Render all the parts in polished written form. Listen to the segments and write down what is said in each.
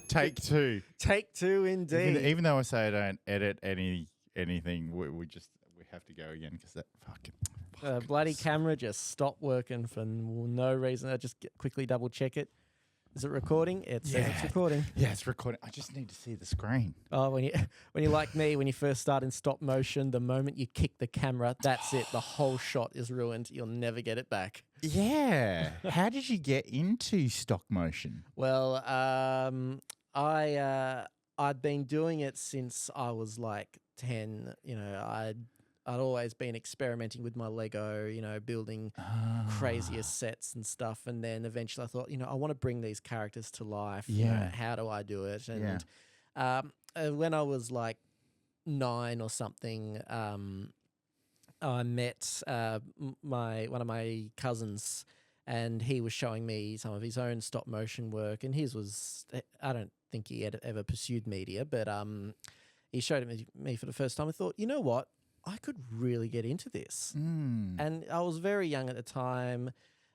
Take two. Take two, indeed. Even though I say I don't edit anything, we have to go again because that fucking bloody camera just stopped working for no reason. I just quickly double check it. Is it recording? It says it's recording. Yeah, it's recording. I just need to see the screen. Oh, when you're like me, when you first start in stop motion, the moment you kick the camera, that's it. The whole shot is ruined. You'll never get it back. Yeah. How did you get into stock motion? Well, I'd been doing it since I was like 10. You know, I'd always been experimenting with my Lego, you know, building crazier sets and stuff. And then eventually I thought, you know, I want to bring these characters to life. Yeah. You know, how do I do it? And when I was like 9 or something, I met one of my cousins, and he was showing me some of his own stop motion work. And his was, I don't think he had ever pursued media, but he showed it me for the first time. I thought, you know what? I could really get into this. And I was very young at the time,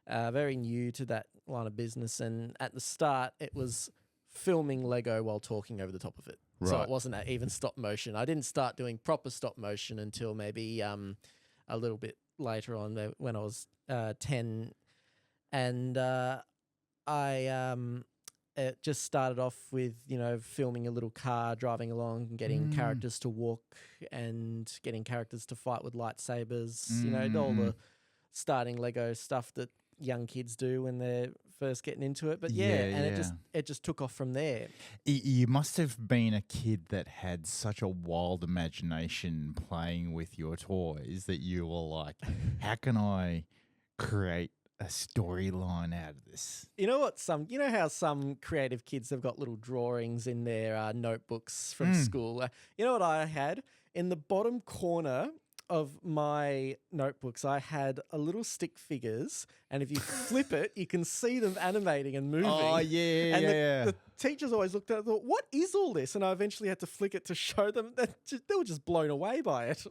very new to that line of business. And at the start, it was filming Lego while talking over the top of it. Right. So it wasn't even stop motion. I didn't start doing proper stop motion until maybe a little bit later on when I was 10. And it just started off with, you know, filming a little car driving along and getting characters to walk and getting characters to fight with lightsabers, you know, all the starting Lego stuff that young kids do when they're first getting into it. But it just took off from there. You must have been a kid that had such a wild imagination playing with your toys that you were like, how can I create a storyline out of this? You know what? You know how some creative kids have got little drawings in their notebooks from school. You know what I had in the bottom corner of my notebooks? I had a little stick figures, and if you flip it, you can see them animating and moving. Oh yeah, and the teachers always looked at it and thought, "What is all this?" And I eventually had to flick it to show them that they were just blown away by it.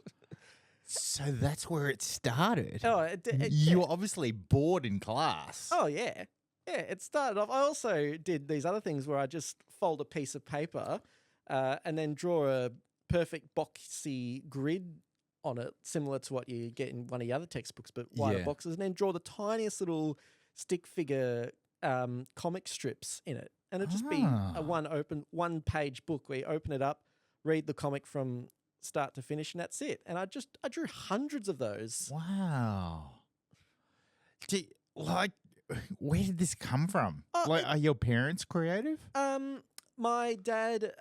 So that's where it started. Oh, you were obviously bored in class. Oh, yeah. Yeah, it started off. I also did these other things where I just fold a piece of paper and then draw a perfect boxy grid on it, similar to what you get in one of the other textbooks, but wider boxes, and then draw the tiniest little stick figure comic strips in it. And it'd just be a one page book where you open it up, read the comic from start to finish, and that's it. And I drew hundreds of those. Wow. Where did this come from? Are your parents creative? My dad,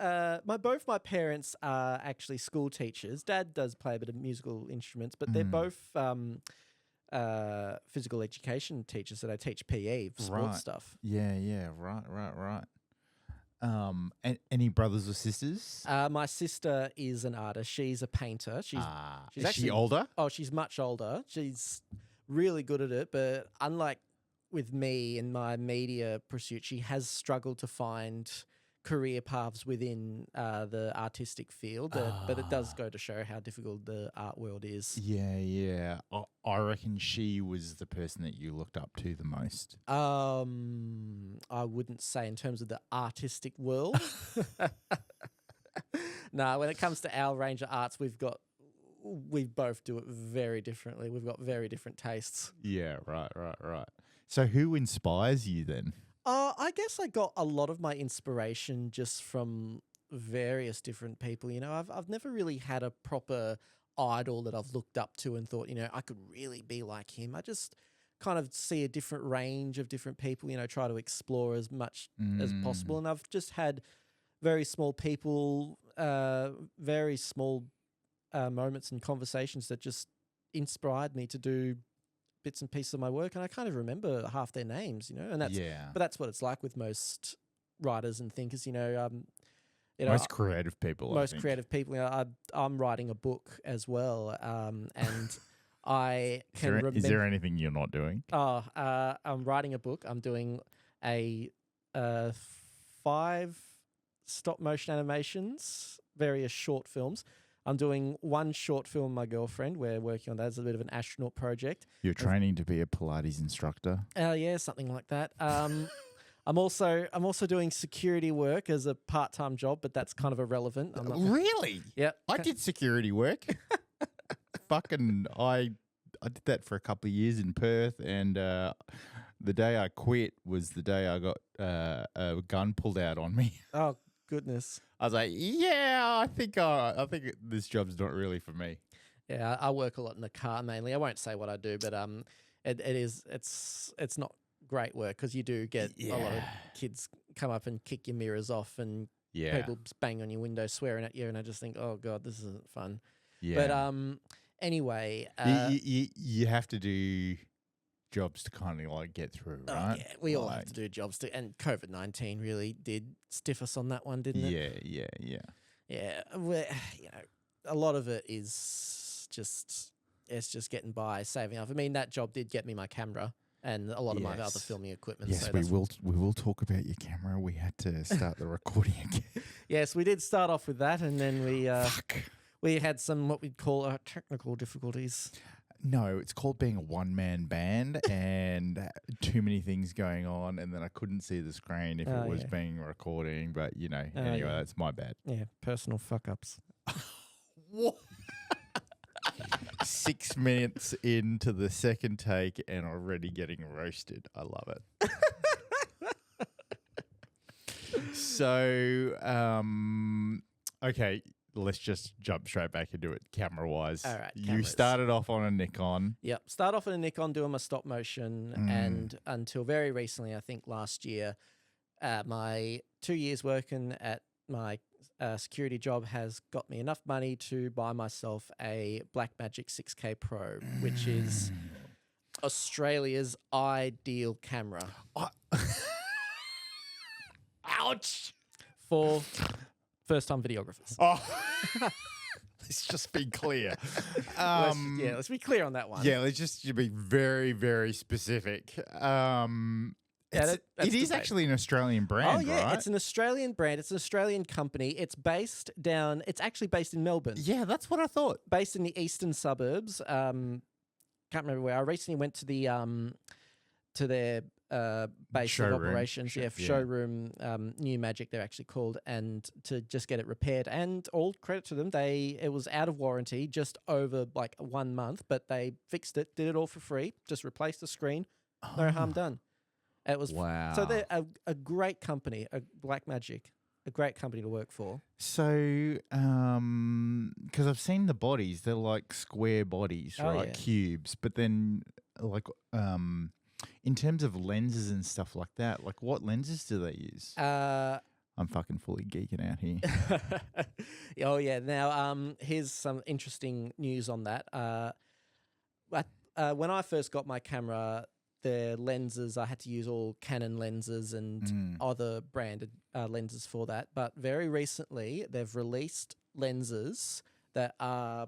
both my parents are actually school teachers. Dad does play a bit of musical instruments, but they're both physical education teachers, so they teach PE, sports stuff. Yeah, right. Any brothers or sisters? My sister is an artist. She's a painter. She's is she older? Oh, she's much older. She's really good at it, but unlike with me in my media pursuit, she has struggled to find career paths within the artistic field. But it does go to show how difficult the art world is. Yeah. I reckon she was the person that you looked up to the most. I wouldn't say in terms of the artistic world. No, when it comes to our range of arts, we both do it very differently. We've got very different tastes. Yeah, right. So who inspires you then? I guess I got a lot of my inspiration just from various different people. You know, I've never really had a proper idol that I've looked up to and thought, you know, I could really be like him. I just kind of see a different range of different people, you know, try to explore as much as possible. And I've just had very small people, very small moments and conversations that just inspired me to do bits and pieces of my work, and I kind of remember half their names, you know, and but that's what it's like with most writers and thinkers, you know. Most creative people. Creative people. You know, I'm writing a book as well, and I can remember. Is there anything you're not doing? I'm writing a book. I'm doing a 5 stop motion animations, various short films. I'm doing one short film with my girlfriend. We're working on that as a bit of an astronaut project. You're training to be a Pilates instructor? Yeah, something like that. I'm also doing security work as a part-time job, but that's kind of irrelevant. I'm not. Really? Yeah. I did security work. Fucking, I did that for a couple of years in Perth, and the day I quit was the day I got a gun pulled out on me. Oh goodness. I was like, yeah, I think this job's not really for me. Yeah, I work a lot in the car mainly. I won't say what I do, but it's not great work because you do get a lot of kids come up and kick your mirrors off and people bang on your window swearing at you, and I just think, oh god, this isn't fun. Yeah. But anyway, you have to do jobs to kind of like get through, right? Yeah, we all have to do jobs and COVID-19 really did stiff us on that one, didn't it? Yeah. Yeah, a lot of it is just getting by, saving up. I mean, that job did get me my camera and a lot of my other filming equipment. Yes, so we will talk about your camera. We had to start the recording again. Yes, we did start off with that, and then we had some what we'd call technical difficulties. No, it's called being a one-man band and too many things going on, and then I couldn't see the screen if it was being recording. But anyway, that's my bad. Yeah, personal fuck-ups. What? 6 minutes into the second take and already getting roasted. I love it. So, okay, let's just jump straight back into it camera-wise. All right, you cameras. started off on a Nikon. Yep, start off on a Nikon doing my stop motion, and until very recently, I think last year, my 2 years working at my security job has got me enough money to buy myself a Blackmagic 6K Pro, which is Australia's ideal camera. Ouch! For first-time videographers. Oh, let's just be clear. Let's be clear on that one. Yeah, let's just be very, very specific. It is actually an Australian brand, Oh, yeah, right? it's an Australian brand. It's an Australian company. It's actually based in Melbourne. Yeah, that's what I thought. Based in the eastern suburbs. Can't remember where. I recently went to their base Showroom. of operations. Showroom, New Magic, they're actually called, and to just get it repaired. And all credit to them, it was out of warranty just over like 1 month, but they fixed it, did it all for free, just replaced the screen, no harm done. It was wow. So they're a great company, Blackmagic, a great company to work for. So, because I've seen the bodies, they're like square bodies, right? Yeah. Cubes. But then, like, in terms of lenses and stuff like that, like what lenses do they use? I'm fucking fully geeking out here. Oh yeah. Now, here's some interesting news on that. When I first got my camera, the lenses, I had to use all Canon lenses and other branded lenses for that. But very recently, they've released lenses that are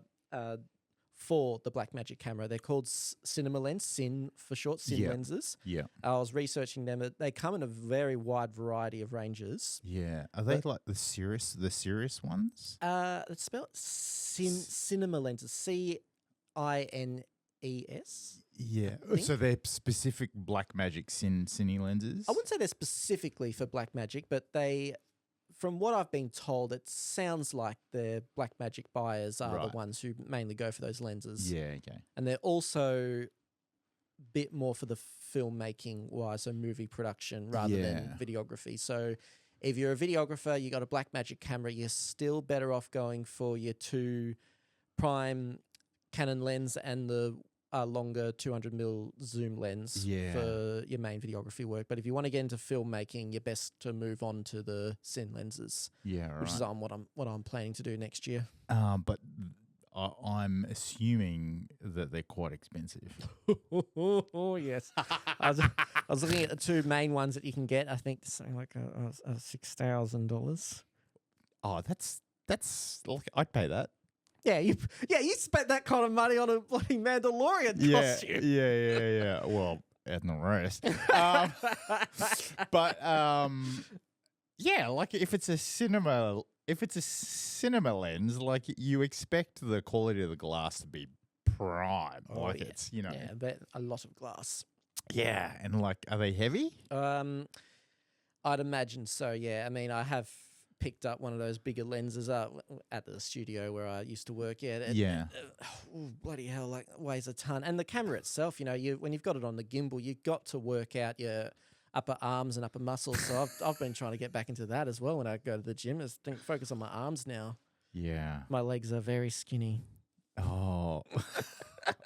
for the Blackmagic camera. They're called Cinema Lens, Cin for short, Cin lenses. Yeah. I was researching them. They come in a very wide variety of ranges. Yeah. Are they like the Cirrus ones? It's spelled Cinema Lenses, CINES. Yeah. So they're specific Blackmagic Cine lenses? I wouldn't say they're specifically for Blackmagic, but from what I've been told, it sounds like the Blackmagic buyers are the ones who mainly go for those lenses. Yeah, okay. And they're also a bit more for the filmmaking wise, so movie production rather than videography. So if you're a videographer, you got a Blackmagic camera, you're still better off going for your 2 prime Canon lens and the longer 200mm zoom lens for your main videography work. But if you want to get into filmmaking, you're best to move on to the Cine lenses. Yeah, right. Which is what I'm planning to do next year. But I'm assuming that they're quite expensive. Oh yes. I was looking at the 2 main ones that you can get. I think something like $6,000. Oh, that's like I'd pay that. Yeah, you spent that kind of money on a bloody Mandalorian costume. Yeah. Well, and the rest. But like if it's a cinema lens, like you expect the quality of the glass to be prime. It's but a lot of glass. Yeah, and like, are they heavy? I'd imagine so. Yeah. I mean, I have picked up one of those bigger lenses at the studio where I used to work. Yeah. Yeah. Oh, bloody hell! Like weighs a ton. And the camera itself, when you've got it on the gimbal, you've got to work out your upper arms and upper muscles. So I've been trying to get back into that as well when I go to the gym. Focus on my arms now. Yeah. My legs are very skinny. Oh,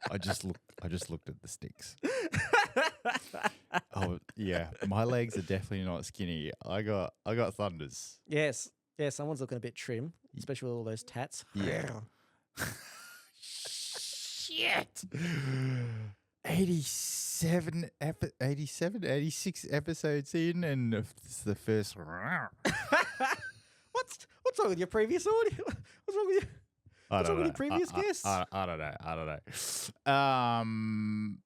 I just looked at the sticks. Oh yeah, my legs are definitely not skinny. I got thunders. Yes. Yeah, someone's looking a bit trim, especially with all those tats. Yeah. Shit. 87, 86 episodes in, and it's the first. What's wrong with your previous audio? What's wrong with you? What's wrong with your previous guests? I don't know.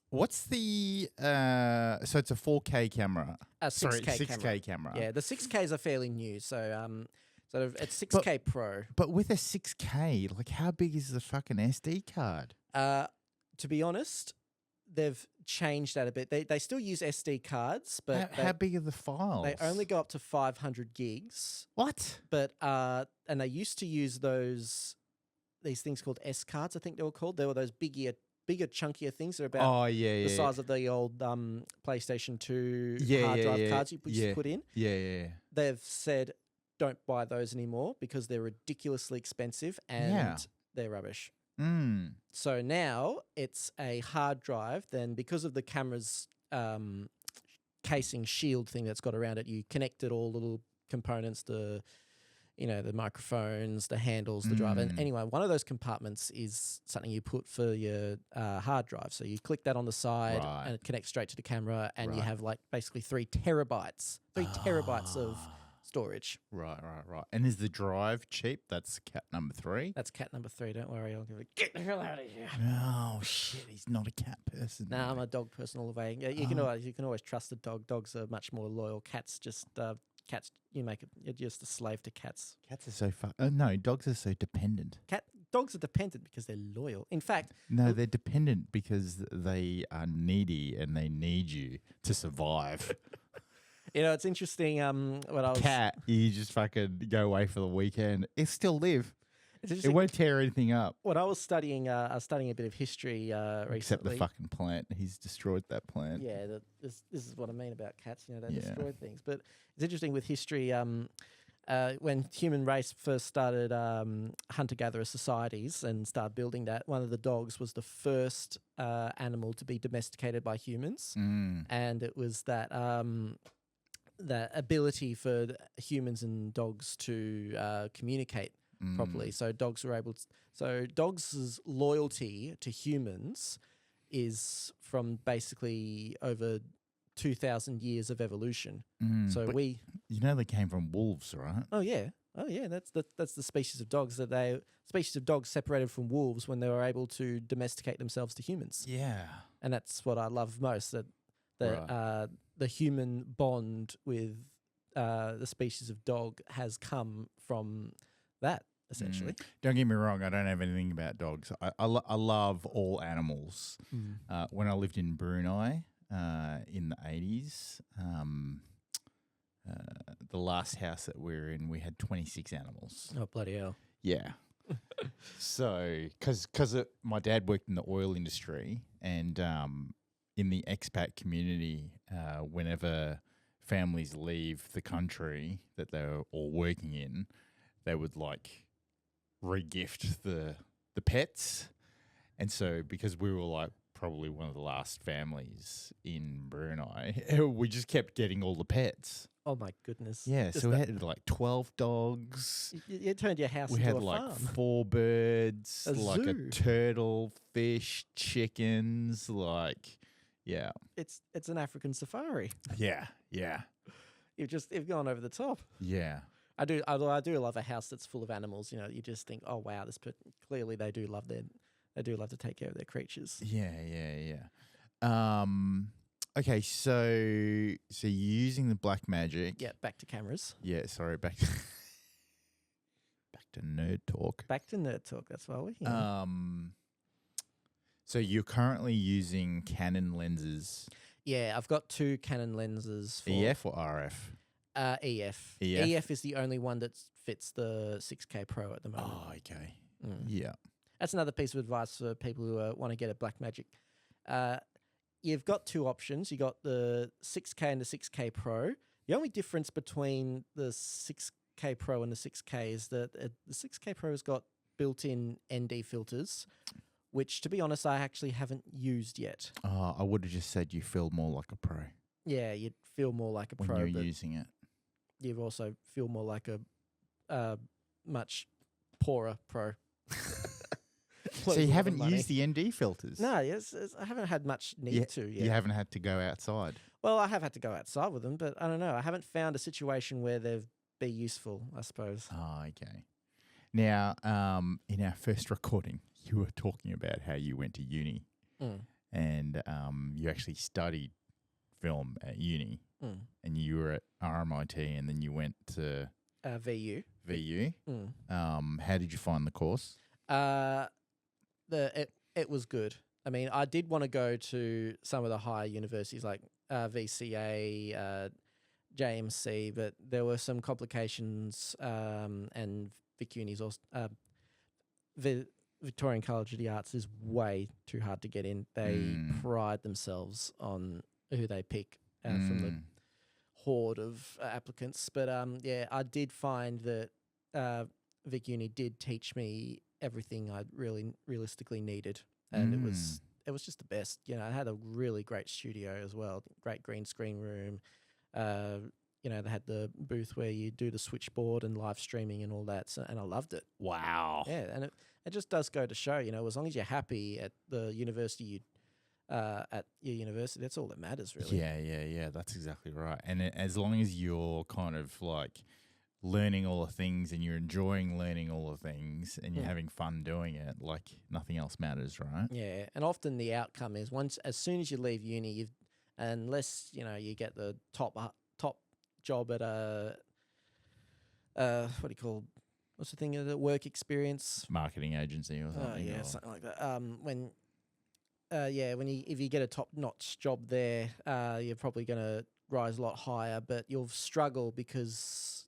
What's the so it's a 4K camera. A 6K 6K camera. Yeah, the 6Ks are fairly new, so it's 6K Pro. But with a 6K, like how big is the fucking SD card? To be honest, they've changed that a bit. They still use SD cards, but how big are the files? they only go up to 500 gigs. What? But and they used to use these things called S cards, I think they were called. They were those bigger, chunkier things. They're about the size of the old PlayStation 2 hard drive cards you used to put in. Yeah. They've said don't buy those anymore because they're ridiculously expensive and they're rubbish. So now it's a hard drive. Then because of the camera's casing shield thing that's got around it, you connected all the little components, the microphones, the handles, the drive. And anyway, one of those compartments is something you put for your hard drive. So you click that on the side and it connects straight to the camera, and you have like basically 3 terabytes of storage. Right. And is the drive cheap? That's cat number 3? That's cat number 3. Don't worry. I'll give it. Get the hell out of here. Oh, shit. He's not a cat person. Nah, I'm a dog person all the way. Yeah, you can always trust a dog. Dogs are much more loyal. Cats just... Cats, you're just a slave to cats. Cats are so no, dogs are so dependent. Dogs are dependent because they're loyal. In fact... No, they're dependent because they are needy and they need you to survive. It's interesting. When I was cat, you just fucking go away for the weekend. It still live. It won't tear anything up. When I was studying a bit of history recently. Except the fucking plant. He's destroyed that plant. Yeah, this is what I mean about cats. They destroy things. But it's interesting with history. When human race first started hunter-gatherer societies and started building that, one of the dogs was the first animal to be domesticated by humans, and it was that ability for humans and dogs to communicate properly. So dogs were able to. So dogs' loyalty to humans is from basically over 2,000 years of evolution. So they came from wolves, right? Oh yeah. That's the species of dogs species of dogs separated from wolves when they were able to domesticate themselves to humans. Yeah, and that's what I love most. That the human bond with the species of dog has come from that, essentially. Don't get me wrong, I don't have anything about dogs. I love all animals. When I lived in Brunei in the 80s, the last house that we were in, we had 26 animals. Oh, bloody hell. Yeah. So, because my dad worked in the oil industry, and in the expat community, whenever families leave the country that they're all working in, they would like regift the pets. And so because we were like probably one of the last families in Brunei, we just kept getting all the pets. Oh my goodness. Yeah, so we had like 12 dogs. You turned your house into into a farm. We had farm. like 4 birds, A like zoo. a turtle, fish, chickens, like, yeah. It's an African safari. Yeah. You've gone over the top. Yeah. I do love a house that's full of animals. You just think, oh wow, clearly they do love to take care of their creatures. Yeah. Okay, so you're using the black magic. Yeah, back to cameras. Yeah, sorry, back to nerd talk. Back to nerd talk. That's why we're here. So you're currently using Canon lenses. Yeah, I've got 2 Canon lenses for EF or RF? EF. EF? EF is the only one that fits the 6K Pro at the moment. Oh, okay. Mm. Yeah. That's another piece of advice for people who want to get a Blackmagic. You've got 2 options. You got the 6K and the 6K Pro. The only difference between the 6K Pro and the 6K is that the 6K Pro has got built-in ND filters, which, to be honest, I actually haven't used yet. Oh, I would have just said you feel more like a pro Yeah, you'd feel more like a when pro, you're but using it. you also feel more like a much poorer pro. So you haven't used the ND filters? No, yes, I haven't had much need to yet. You haven't had to go outside? Well, I have had to go outside with them, but I don't know. I haven't found a situation where they've be useful, I suppose. Oh, okay. Now, in our first recording, you were talking about how you went to uni and you actually studied film at uni and you were at RMIT and then you went to VU. VU. How did you find the course? It was good. I mean, I did want to go to some of the higher universities like VCA, JMC, but there were some complications, and Vic Uni's also, Victorian College of the Arts is way too hard to get in. They pride themselves on who they pick from the horde of applicants. But yeah, I did find that Vic Uni did teach me everything I really realistically needed, and it was just the best. You know, I had a really great studio as well, great green screen room. You know, they had the booth where you do the switchboard and live streaming and all that, so, and I loved it. Wow. Yeah, and it just does go to show, you know, as long as you're happy at the university at your university, that's all that matters, really. Yeah. That's exactly right. And as long as you're kind of like learning all the things and you're enjoying learning all the things and you're having fun doing it, like nothing else matters, right? Yeah, and often the outcome is as soon as you leave uni, unless you know you get the top job at what's the thing, the work experience Marketing agency or something. Yeah, something like that. If you get a top-notch job there, you're probably going to rise a lot higher, but you'll struggle because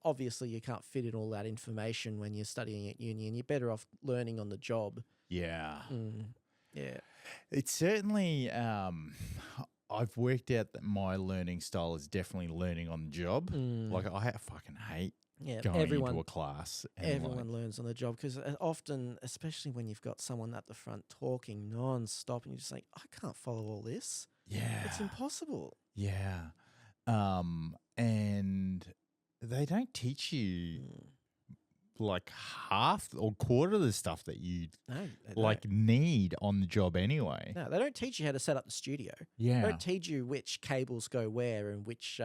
obviously you can't fit in all that information when you're studying at uni, and you're better off learning on the job. Yeah. Yeah. It's certainly, I've worked out that my learning style is definitely learning on the job. Like I fucking hate going into a class. And everyone learns on the job because often, especially when you've got someone at the front talking non-stop and you're just like, I can't follow all this. Yeah. It's impossible. Yeah. And they don't teach you like half or quarter of the stuff that you need on the job anyway. No, they don't teach you how to set up the studio. Yeah. They don't teach you which cables go where and which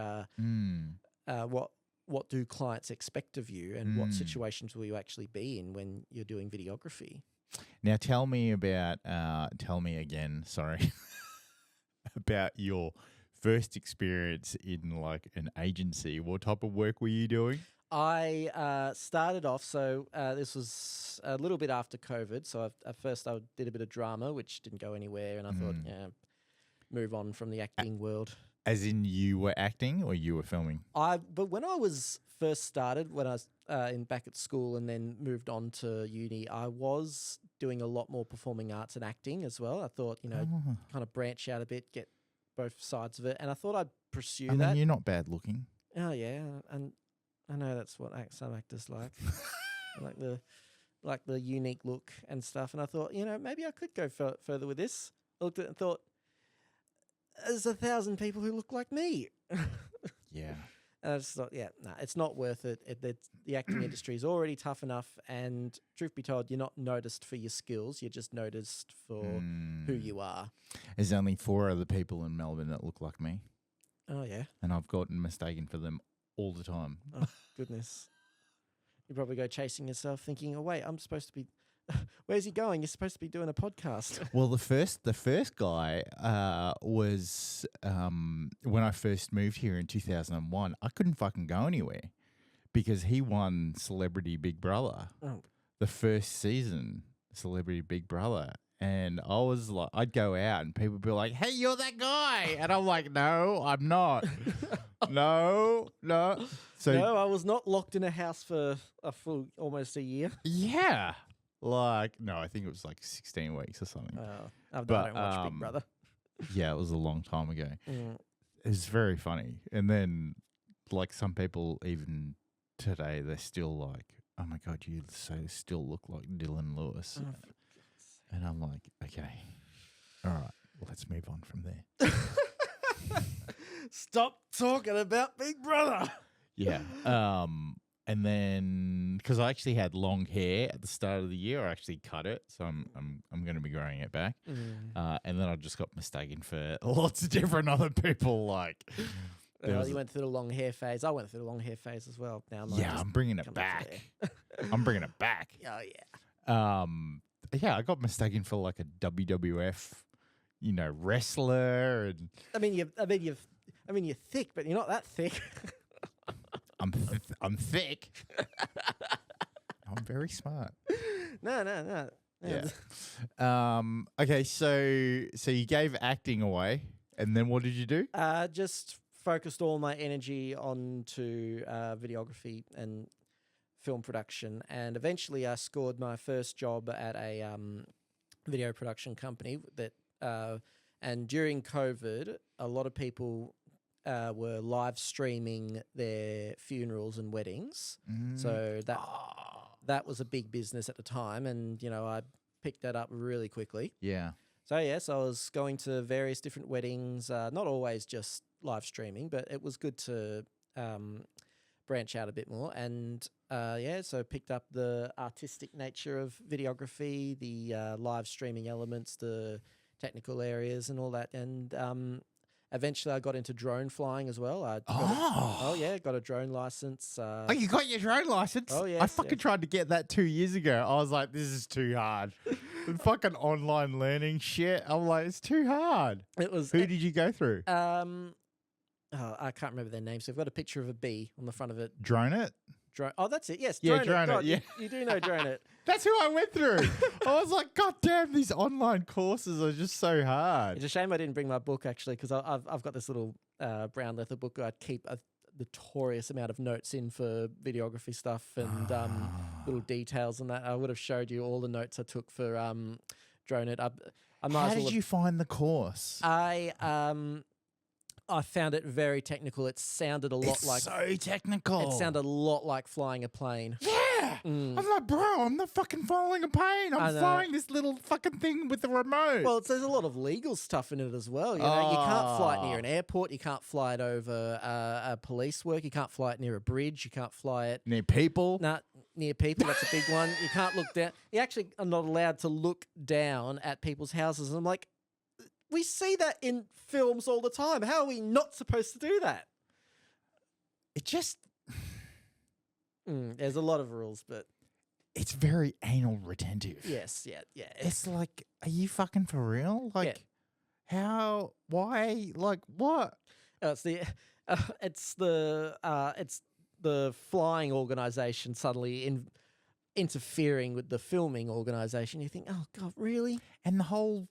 what do clients expect of you and what situations will you actually be in when you're doing videography. Now tell me again, sorry, about your first experience in like an agency. What type of work were you doing? I started off, so this was a little bit after COVID. So at first I did a bit of drama, which didn't go anywhere, and I thought, move on from the acting world. As in you were acting or you were filming? But when I was first started, when I was back at school and then moved on to uni, I was doing a lot more performing arts and acting as well. I thought, kind of branch out a bit, get both sides of it, and I thought I'd pursue that. I mean, you're not bad looking. Oh yeah, and I know that's what some actors like, like the unique look and stuff. And I thought, maybe I could go further with this. I looked at it and thought, there's 1,000 people who look like me. Yeah. And I just thought, it's not worth it. The acting industry is already tough enough. And truth be told, you're not noticed for your skills. You're just noticed for who you are. There's only 4 other people in Melbourne that look like me. Oh, yeah. And I've gotten mistaken for them all the time. Oh, goodness. You probably go chasing yourself thinking, oh, wait, I'm supposed to be... Where's he going? You're supposed to be doing a podcast. Well, the first guy was when I first moved here in 2001. I couldn't fucking go anywhere because he won Celebrity Big Brother, the first season, Celebrity Big Brother, And I was like, I'd go out and people would be like, "Hey, you're that guy," and I'm like, "No, I'm not. No." So No, I was not locked in a house for a full almost a year. yeah, like no, I think it was like 16 weeks or something. I But, don't watch Big Brother. Yeah, it was a long time ago. Mm. It was very funny. And then, like, some people even today, they're still like, "Oh my God, you still look like Dylan Lewis." Oh, And I'm like, okay, all right, well, let's move on from there. Stop talking about Big Brother. Yeah. And then, because I actually had long hair at the start of the year, I actually cut it, so I'm going to be growing it back. And then I just got mistaken for lots of different other people. Like, You went through the long hair phase. I went through the long hair phase as well. Now I'm bringing it back. I'm bringing it back. Oh yeah. Yeah, I got mistaken for like a WWF, wrestler, and I mean you're thick, but you're not that thick. I'm thick. I'm very smart. No. Yeah. Okay, so you gave acting away, and then what did you do? Just focused all my energy onto videography and film production, and eventually I scored my first job at a video production company that and during COVID a lot of people were live streaming their funerals and weddings. So that was a big business at the time, and I picked that up really quickly. Yeah. So yes, I was going to various different weddings, not always just live streaming, but it was good to branch out a bit more. And so picked up the artistic nature of videography, the live streaming elements, the technical areas and all that. And eventually I got into drone flying as well. Got a drone license. You got your drone license? Oh, yes, I fucking tried to get that 2 years ago. I was like, this is too hard. The fucking online learning shit. I'm like, it's too hard. It was. Who did you go through? I can't remember their names. So I've got a picture of a bee on the front of it. Drone It? Oh, that's it. Yes. Yeah, Drone It. God, yeah. You do know Drone It. That's who I went through. I was like, God damn, these online courses are just so hard. It's a shame I didn't bring my book, actually, because I've got this little brown leather book. I keep a notorious amount of notes in for videography stuff and little details and that. I would have showed you all the notes I took for Drone It. How did you find the course? I found it very technical. It sounded a lot like so technical. It sounded a lot like flying a plane. Yeah. I'm like, bro, I'm not fucking flying a plane. I'm flying this little fucking thing with the remote. Well, there's a lot of legal stuff in it as well. You know, you can't fly it near an airport. You can't fly it over a police work. You can't fly it near a bridge. You can't fly it near people. Near people. That's a big one. You can't look down. You actually are not allowed to look down at people's houses. And I'm like, we see that in films all the time. How are we not supposed to do that? It just... there's a lot of rules, but... It's very anal retentive. Yes, yeah. It's like, are you fucking for real? Like, how? Why? Like, what? It's the flying organization suddenly interfering with the filming organization. You think, oh God, really? And the whole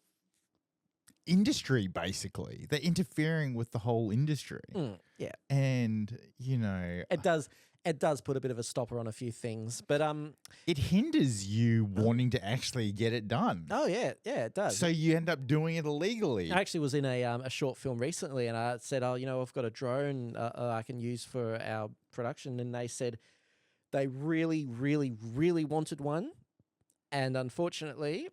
industry, basically, they're interfering with the whole industry. Yeah, and it does put a bit of a stopper on a few things, but it hinders you wanting to actually get it done. Oh yeah, it does. So you end up doing it illegally. I actually was in a short film recently, and I said, I've got a drone I can use for our production, and they said they really, really, really wanted one, and unfortunately,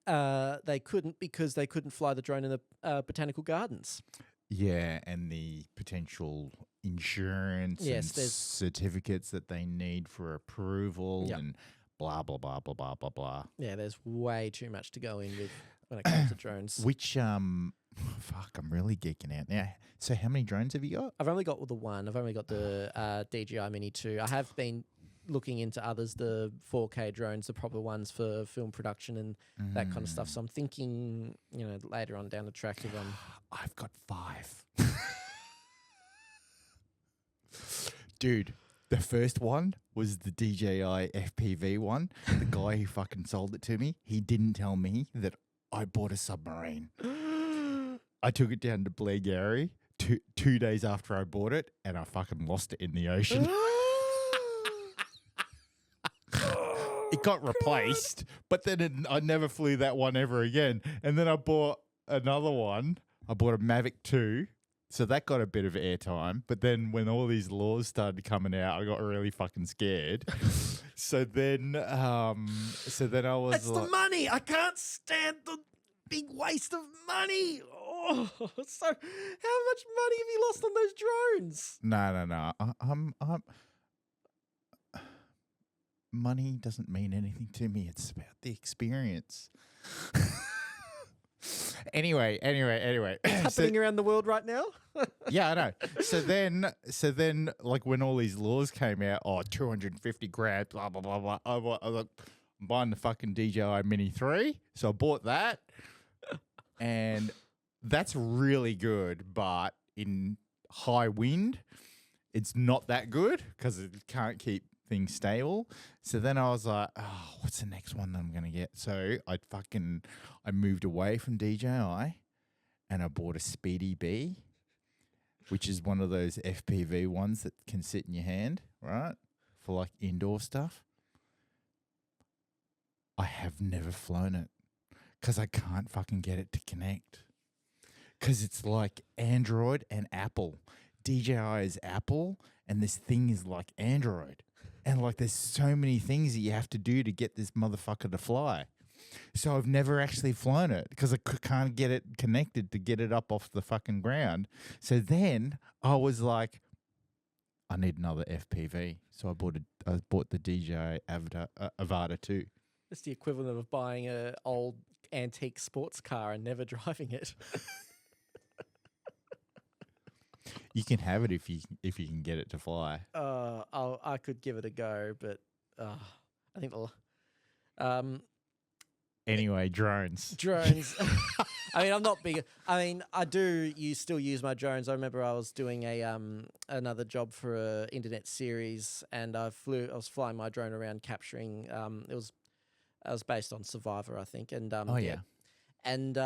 they couldn't because they couldn't fly the drone in the botanical gardens. Yeah, and the potential insurance and certificates that they need for approval and blah, blah, blah, blah, blah, blah, blah. Yeah, there's way too much to go in with when it comes to drones. Which, I'm really geeking out now. So how many drones have you got? I've only got the one. I've only got the DJI Mini 2. I have been looking into others, the 4K drones, the proper ones for film production and that kind of stuff. So I'm thinking, later on down the track if I've got 5. Dude, The first one was the DJI FPV one. The guy who fucking sold it to me, he didn't tell me that I bought a submarine. I took it down to Blairgowrie two days after I bought it, and I fucking lost it in the ocean. It got replaced, but then I never flew that one ever again. And then I bought another one. I bought a Mavic 2. So that got a bit of airtime. But then when all these laws started coming out, I got really fucking scared. So then I was It's the money. I can't stand the big waste of money. Oh, so how much money have you lost on those drones? No. I'm money doesn't mean anything to me. It's about the experience. Anyway. It's happening around the world right now. Yeah, I know. So then, like when all these laws came out, 250 grand, blah blah blah blah. I was like, I'm buying the fucking DJI Mini 3, so I bought that, and that's really good. But in high wind, it's not that good because it can't keep things stable. So then I was like, what's the next one that I'm gonna get? So I moved away from DJI and I bought a Speedy Bee, which is one of those FPV ones that can sit in your hand, right? For like indoor stuff. I have never flown it because I can't fucking get it to connect. Because it's like Android and Apple. DJI is Apple and this thing is like Android. And like there's so many things that you have to do to get this motherfucker to fly. So I've never actually flown it because I can't get it connected to get it up off the fucking ground. So then I was like, I need another FPV. So I bought the DJI Avata 2. It's the equivalent of buying an old antique sports car and never driving it. You can have it if you can get it to fly. I could give it a go, but I think anyway, drones. Drones. I mean, I'm not big. I mean, I do. You still use my drones. I remember I was doing another job for a internet series, and I was flying my drone around capturing. It was based on Survivor, I think, and yeah. And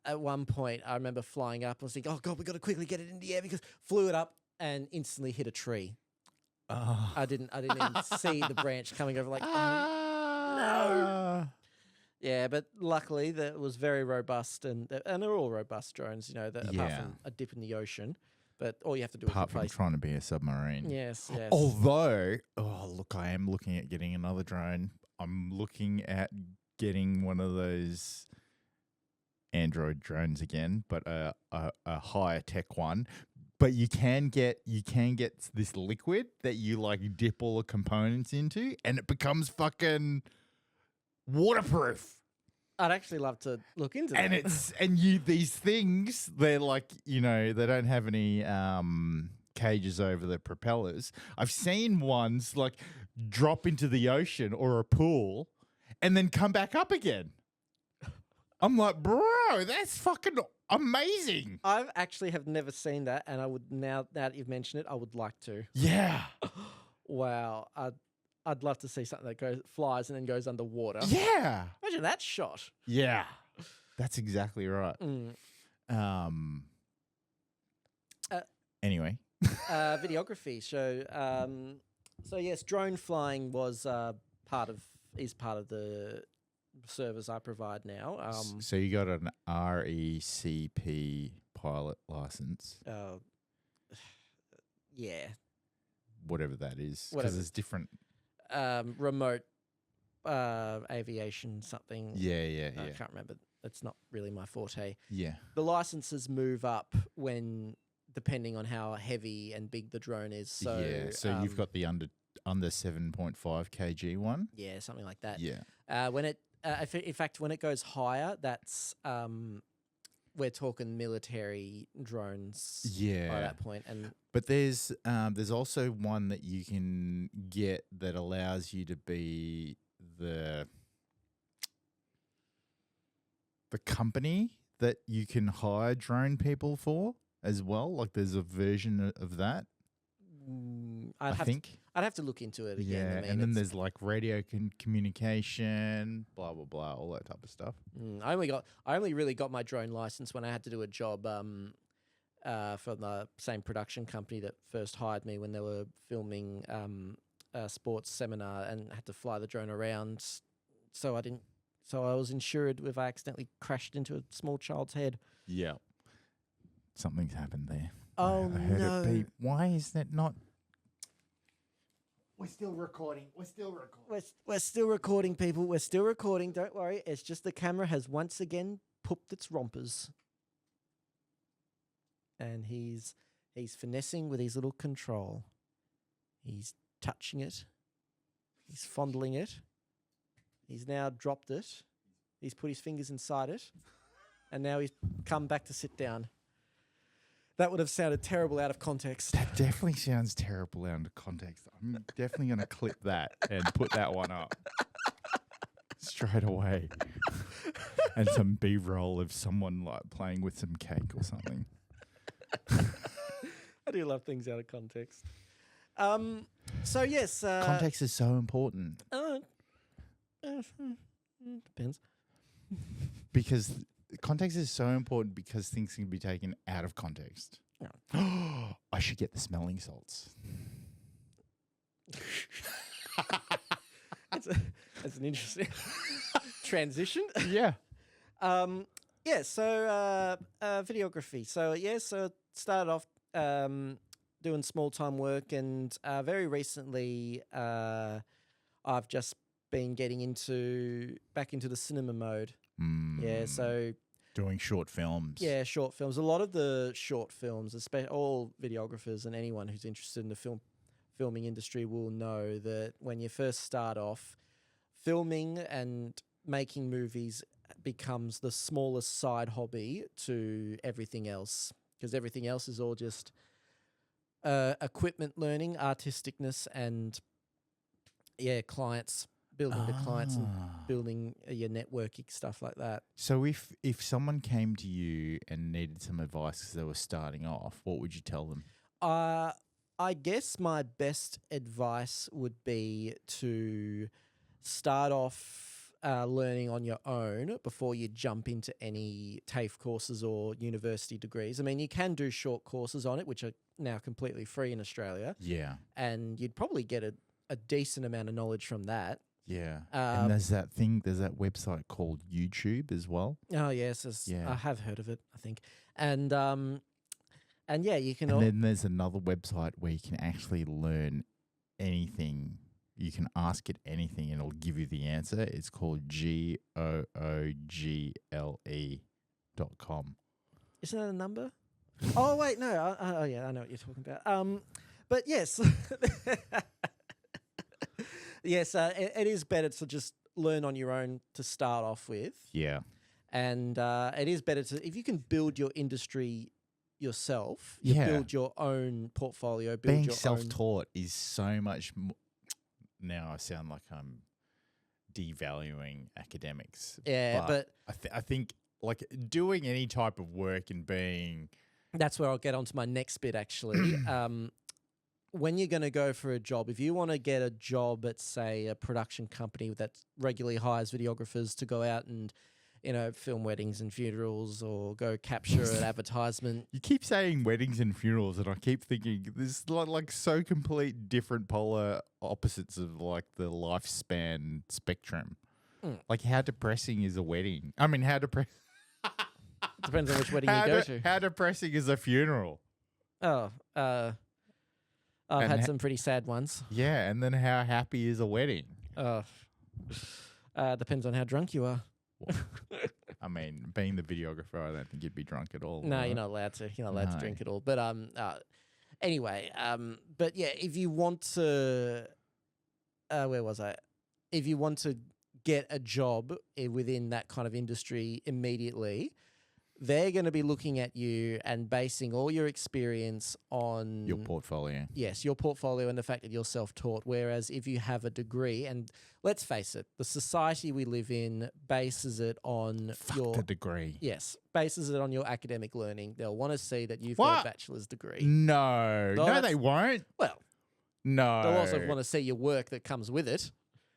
at one point, I remember flying up. I was thinking, "Oh God, we got to quickly get it in the air," because flew it up and instantly hit a tree. Oh. I didn't even see the branch coming over. Like, oh, no. Yeah, but luckily that was very robust, and they're all robust drones. You know, apart from a dip in the ocean. But all you have to do apart is from replace. trying to be a submarine. Yes. Although, look, I am looking at getting another drone. I'm looking at getting one of those Android drones again, but a higher tech one. But you can get this liquid that you like dip all the components into, and it becomes fucking waterproof. I'd actually love to look into that. And these things, they're like, you know, they don't have any cages over the propellers. I've seen ones like drop into the ocean or a pool and then come back up again. I'm like, bro, that's fucking amazing. I actually have never seen that, and I would now that you've mentioned it, I would like to. Yeah. Wow. I'd love to see something that flies and then goes underwater. Yeah. Imagine that shot. Yeah. That's exactly right. Anyway. Videography. So yes, drone flying was part of the service I provide now. So you got an RECP pilot license. Yeah. Whatever that is. Because there's different... remote aviation something. Yeah. I can't remember. It's not really my forte. Yeah. The licenses move up depending on how heavy and big the drone is. So yeah. So you've got the under 7.5 kg one. Yeah, something like that. Yeah. When it in fact when it goes higher, that's we're talking military drones. Yeah. By that point, but there's also one that you can get that allows you to be the company that you can hire drone people for as well. Like there's a version of that. I'd I have think. I'd have to look into it again. Yeah, I mean, and then it's- there's like radio communication, blah blah blah, all that type of stuff. I only really got my drone license when I had to do a job for the same production company that first hired me when they were filming a sports seminar and had to fly the drone around. So I was insured if I accidentally crashed into a small child's head. Yeah, something's happened there. Oh I heard no! it beep. Why is that not? We're still recording. We're still recording. We're still recording, people. We're still recording. Don't worry. It's just the camera has once again pooped its rompers. And he's finessing with his little control. He's touching it. He's fondling it. He's now dropped it. He's put his fingers inside it. And now he's come back to sit down. That would have sounded terrible out of context. That definitely sounds terrible out of context. I'm definitely going to clip that and put that one up straight away. And some B-roll of someone like playing with some cake or something. I do love things out of context. So yes, Context is so important depends. because context is so important because things can be taken out of context. Yeah. I should get the smelling salts. That's an interesting transition. Yeah. Yeah, so videography. So started off doing small time work, and very recently I've just been getting back into the cinema mode. Yeah, so doing short films. yeah, short films. A lot of the short films, especially all videographers and anyone who's interested in the filming industry will know that when you first start off, filming and making movies becomes the smallest side hobby to everything else, because everything else is all just equipment learning, artisticness, and clients, building the clients and building your networking, stuff like that. So if someone came to you and needed some advice because they were starting off, what would you tell them? I guess my best advice would be to start off learning on your own before you jump into any TAFE courses or university degrees. I mean, you can do short courses on it, which are now completely free in Australia. Yeah. And you'd probably get a decent amount of knowledge from that. Yeah. And there's that website called YouTube as well. Oh, yes. Yeah. I have heard of it, I think. And yeah, you can... And then there's another website where you can actually learn anything. You can ask it anything and it'll give you the answer. It's called google.com. Isn't that a number? Oh, wait, no. Oh, yeah, I know what you're talking about. But yes. Yes, it is better to just learn on your own to start off with. Yeah. And it is better if you can build your industry yourself, Yeah. build your own portfolio, Being self-taught is so much now I sound like I'm devaluing academics. Yeah, but I think like doing any type of work and being... That's where I'll get onto my next bit, actually. When you're going to go for a job, if you want to get a job at, say, a production company that regularly hires videographers to go out and, film weddings and funerals or go capture an advertisement. You keep saying weddings and funerals, and I keep thinking this is like so complete different polar opposites of like the lifespan spectrum. Like how depressing is a wedding? I mean, how depressing... Depends on which wedding you go to. How depressing is a funeral? Oh, I've had some pretty sad ones. Yeah, and then how happy is a wedding? Depends on how drunk you are. I mean, being the videographer, I don't think you'd be drunk at all. No, right? you're not allowed to. You're not allowed to drink at all. But anyway, but yeah, if you want to, where was I? If you want to get a job within that kind of industry immediately, they're going to be looking at you and basing all your experience on Your portfolio. Yes, your portfolio and the fact that you're self-taught. Whereas if you have a degree, and let's face it, the society we live in bases it on Fuck the degree. bases it on your academic learning. They'll want to see that you've got What? a bachelor's degree. No, No, no, that's- they won't. Well, No. they'll also want to see your work that comes with it.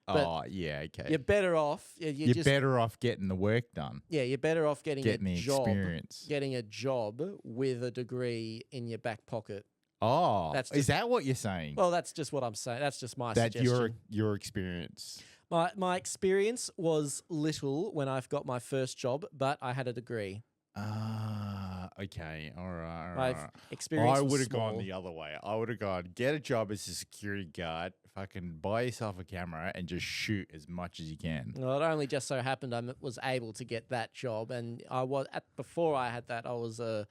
but Oh, yeah, okay. You're better off. You're better off getting the work done. Yeah, you're better off getting Getting a the job, experience. getting a job with a degree in your back pocket. Oh, That's is that what you're saying? Well, that's just what I'm saying. That's just my That suggestion. your experience. My experience was little when I got my first job, but I had a degree. Ah, okay. All right. My experience I was would have gone small. the other way. I would have gone, get a job as a security guard, fucking buy yourself a camera and just shoot as much as you can. Well, it only just so happened I was able to get that job, and before I had that, I was a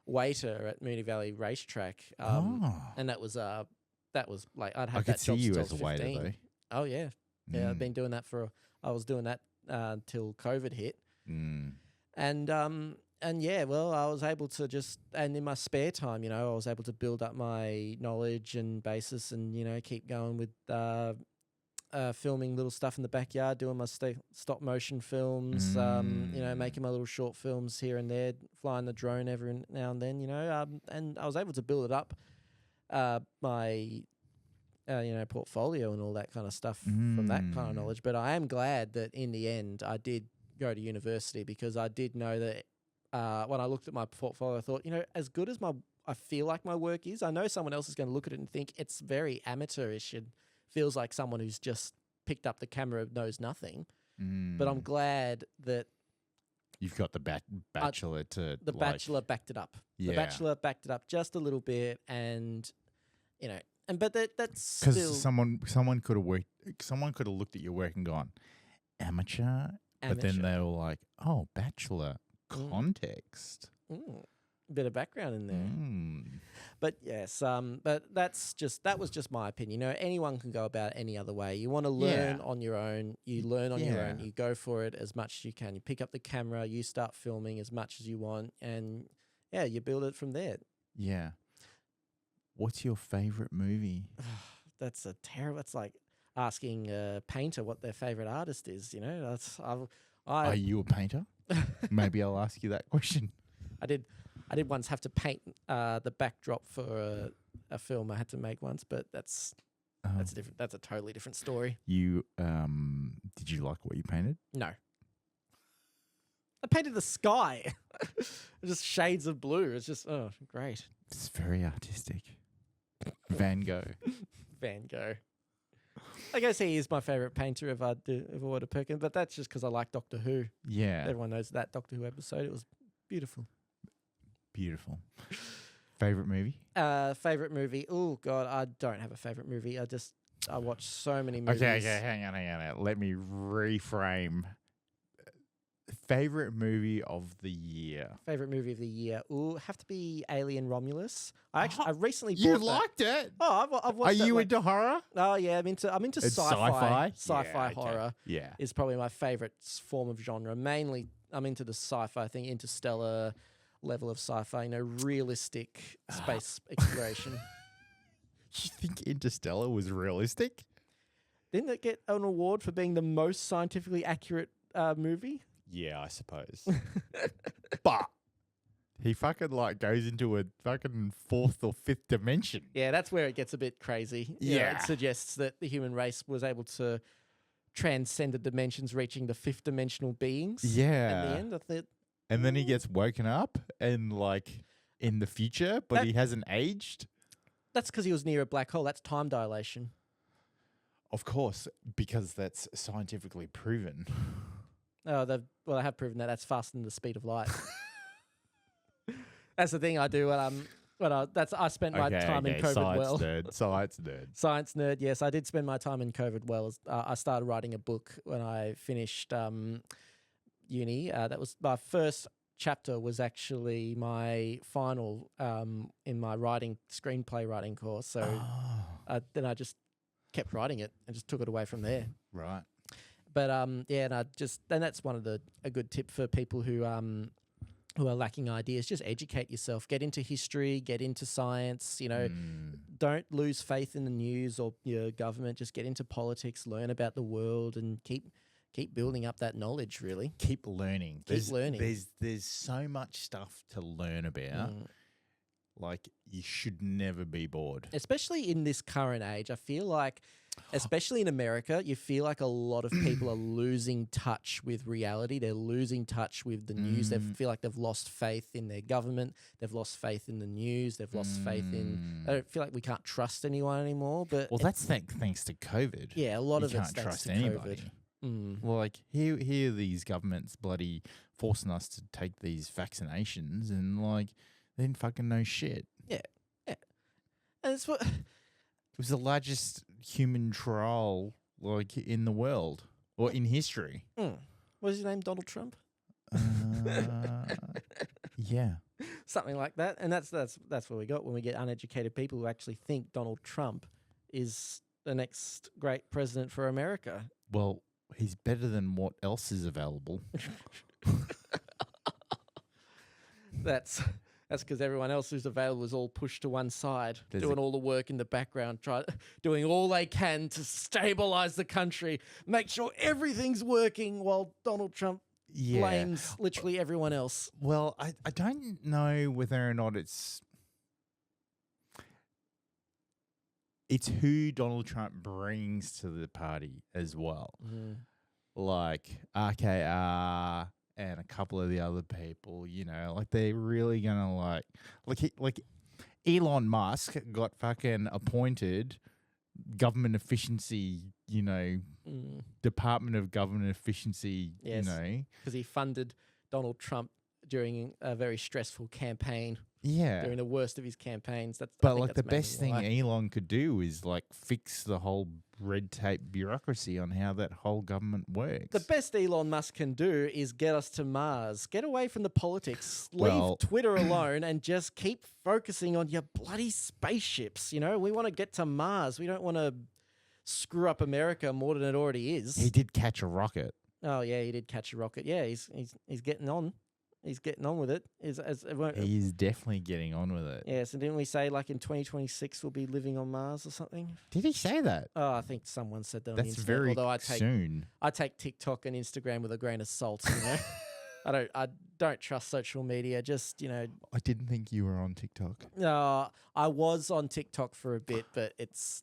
waiter at Moonee Valley Racetrack, and that was like I'd had I that could see job you since I as a was waiter 15. though. Oh yeah, yeah. I've Mm. been doing that I was doing that till COVID hit, Mm. and yeah, well, I was able to and in my spare time, I was able to build up my knowledge and basis, and keep going with filming little stuff in the backyard, doing my stop motion films, making my little short films here and there, flying the drone every now and then, and I was able to build it up, my portfolio and all that kind of stuff from that kind of knowledge. But I am glad that in the end I did go to university, because I did know that when I looked at my portfolio, I thought, as good as I feel like my work is, I know someone else is going to look at it and think it's very amateurish and feels like someone who's just picked up the camera knows nothing. But I'm glad that You've got the bachelor to the bachelor backed it up. Yeah. The bachelor backed it up just a little bit, and but that's because still someone could have looked at your work and gone amateur, but then they were like, oh, bachelor context. Bit of background in there. Mm. But yes, but that was just my opinion. Anyone can go about it any other way. You want to learn on your own, you learn on your own. You go for it as much as you can. You pick up the camera, you start filming as much as you want, and you build it from there. Yeah. What's your favorite movie? That's it's like asking a painter what their favorite artist is. Are you a painter? Maybe I'll ask you that question. I did once have to paint the backdrop for a film I had to make once, but that's different. That's a totally different story. You did you like what you painted? No. I painted the sky. Just shades of blue. It's just great. It's very artistic. Van Gogh. Van Gogh. I guess he is my favorite painter if I were to pick him, but that's just because I like Doctor Who. Yeah. Everyone knows that Doctor Who episode. It was beautiful. Beautiful. Favorite movie? Favorite movie? Oh God, I don't have a favorite movie. I watch so many movies. Okay, hang on. Let me reframe. Favorite movie of the year? Favorite movie of the year? Ooh, have to be Alien Romulus. I recently You bought that. liked it? Oh, I've watched. Are you into horror? Oh yeah, I'm into It's sci-fi. sci-fi? Sci-fi Yeah, okay. horror Yeah. is probably my favorite form of genre. Mainly, I'm into the sci-fi thing, interstellar level of sci-fi. Realistic space exploration. You think Interstellar was realistic? Didn't it get an award for being the most scientifically accurate movie? Yeah, I suppose. But he fucking goes into a fucking fourth or fifth dimension. Yeah, that's where it gets a bit crazy. Yeah. It suggests that the human race was able to transcend the dimensions, reaching the fifth dimensional beings. Yeah. At the end, I thought. And then he gets woken up and in the future, but he hasn't aged. That's because he was near a black hole. That's time dilation. Of course, because that's scientifically proven. Oh, I have proven that. That's faster than the speed of light. That's the thing I do I spent my time in COVID well. Science nerd. Science nerd, yes. I did spend my time in COVID well. I started writing a book when I finished uni. That was my first chapter was actually my final in my screenplay writing course. So then I just kept writing it and just took it away from there. Right. But and that's one of a good tip for people who who are lacking ideas, just educate yourself. Get into history, get into science, don't lose faith in the news or your government. Just get into politics, learn about the world, and keep building up that knowledge, really. Keep learning. Keep learning. There's so much stuff to learn about. Like, you should never be bored. Especially in this current age. I feel like, especially in America, you feel like a lot of people are losing touch with reality. They're losing touch with the news. They feel like they've lost faith in their government. They've lost faith in the news. They've lost faith in... I don't feel like we can't trust anyone anymore. But well, that's thanks to COVID. Yeah, a lot you of it's can't thanks trust to anybody. COVID. Like, here these governments bloody forcing us to take these vaccinations, and like they didn't fucking know shit. Yeah. And it's what... It was the largest human trial, like, in the world or in history. What is his name? Donald Trump? Yeah. Something like that. And that's what we got when we get uneducated people who actually think Donald Trump is the next great president for America. Well, he's better than what else is available. That's because everyone else who's available is all pushed to one side, doing all the work in the background, doing all they can to stabilize the country, make sure everything's working, while Donald Trump blames literally everyone else. Well, I don't know whether or not it's who Donald Trump brings to the party as well. Like RKR and a couple of the other people, like they're really gonna like Elon Musk got fucking appointed government efficiency, Department of Government Efficiency, because he funded Donald Trump during a very stressful campaign. Yeah, during the worst of his campaigns. But like the best thing Elon could do is like fix the whole red tape bureaucracy on how that whole government works. The best Elon Musk can do is get us to Mars. Get away from the politics. Leave Twitter alone and just keep focusing on your bloody spaceships. We want to get to Mars. We don't want to screw up America more than it already is. He did catch a rocket. Oh yeah, he did catch a rocket. Yeah, he's getting on. He's getting on with it. He's definitely getting on with it. Yeah, so didn't we say like in 2026 we'll be living on Mars or something? Did he say that? Oh, I think someone said that on the That's internet. very soon. I take TikTok and Instagram with a grain of salt, I don't trust social media, just, I didn't think you were on TikTok. No, I was on TikTok for a bit, but it's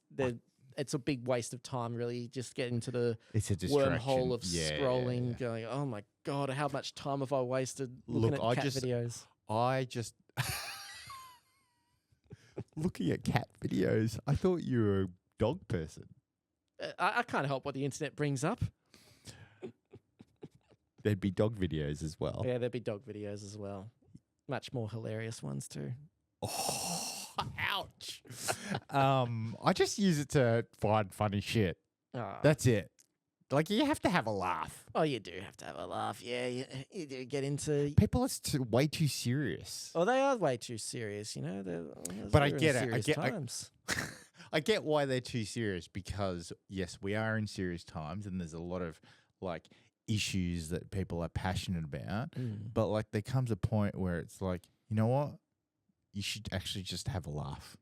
a big waste of time, really. Just get into the wormhole of scrolling, going, oh my God, how much time have I wasted looking at cat videos? I just... Looking at cat videos, I thought you were a dog person. I can't help what the internet brings up. There'd be dog videos as well. Yeah, there'd be dog videos as well. Much more hilarious ones too. Oh, ouch. I just use it to find funny shit. Oh. That's it. Like, you have to have a laugh. Oh, you do have to have a laugh. Yeah, you do get into... People are way too serious. Oh, they are way too serious, But I get it. I get why they're too serious, because, yes, we are in serious times and there's a lot of, like, issues that people are passionate about. But, like, there comes a point where it's like, you know what? You should actually just have a laugh,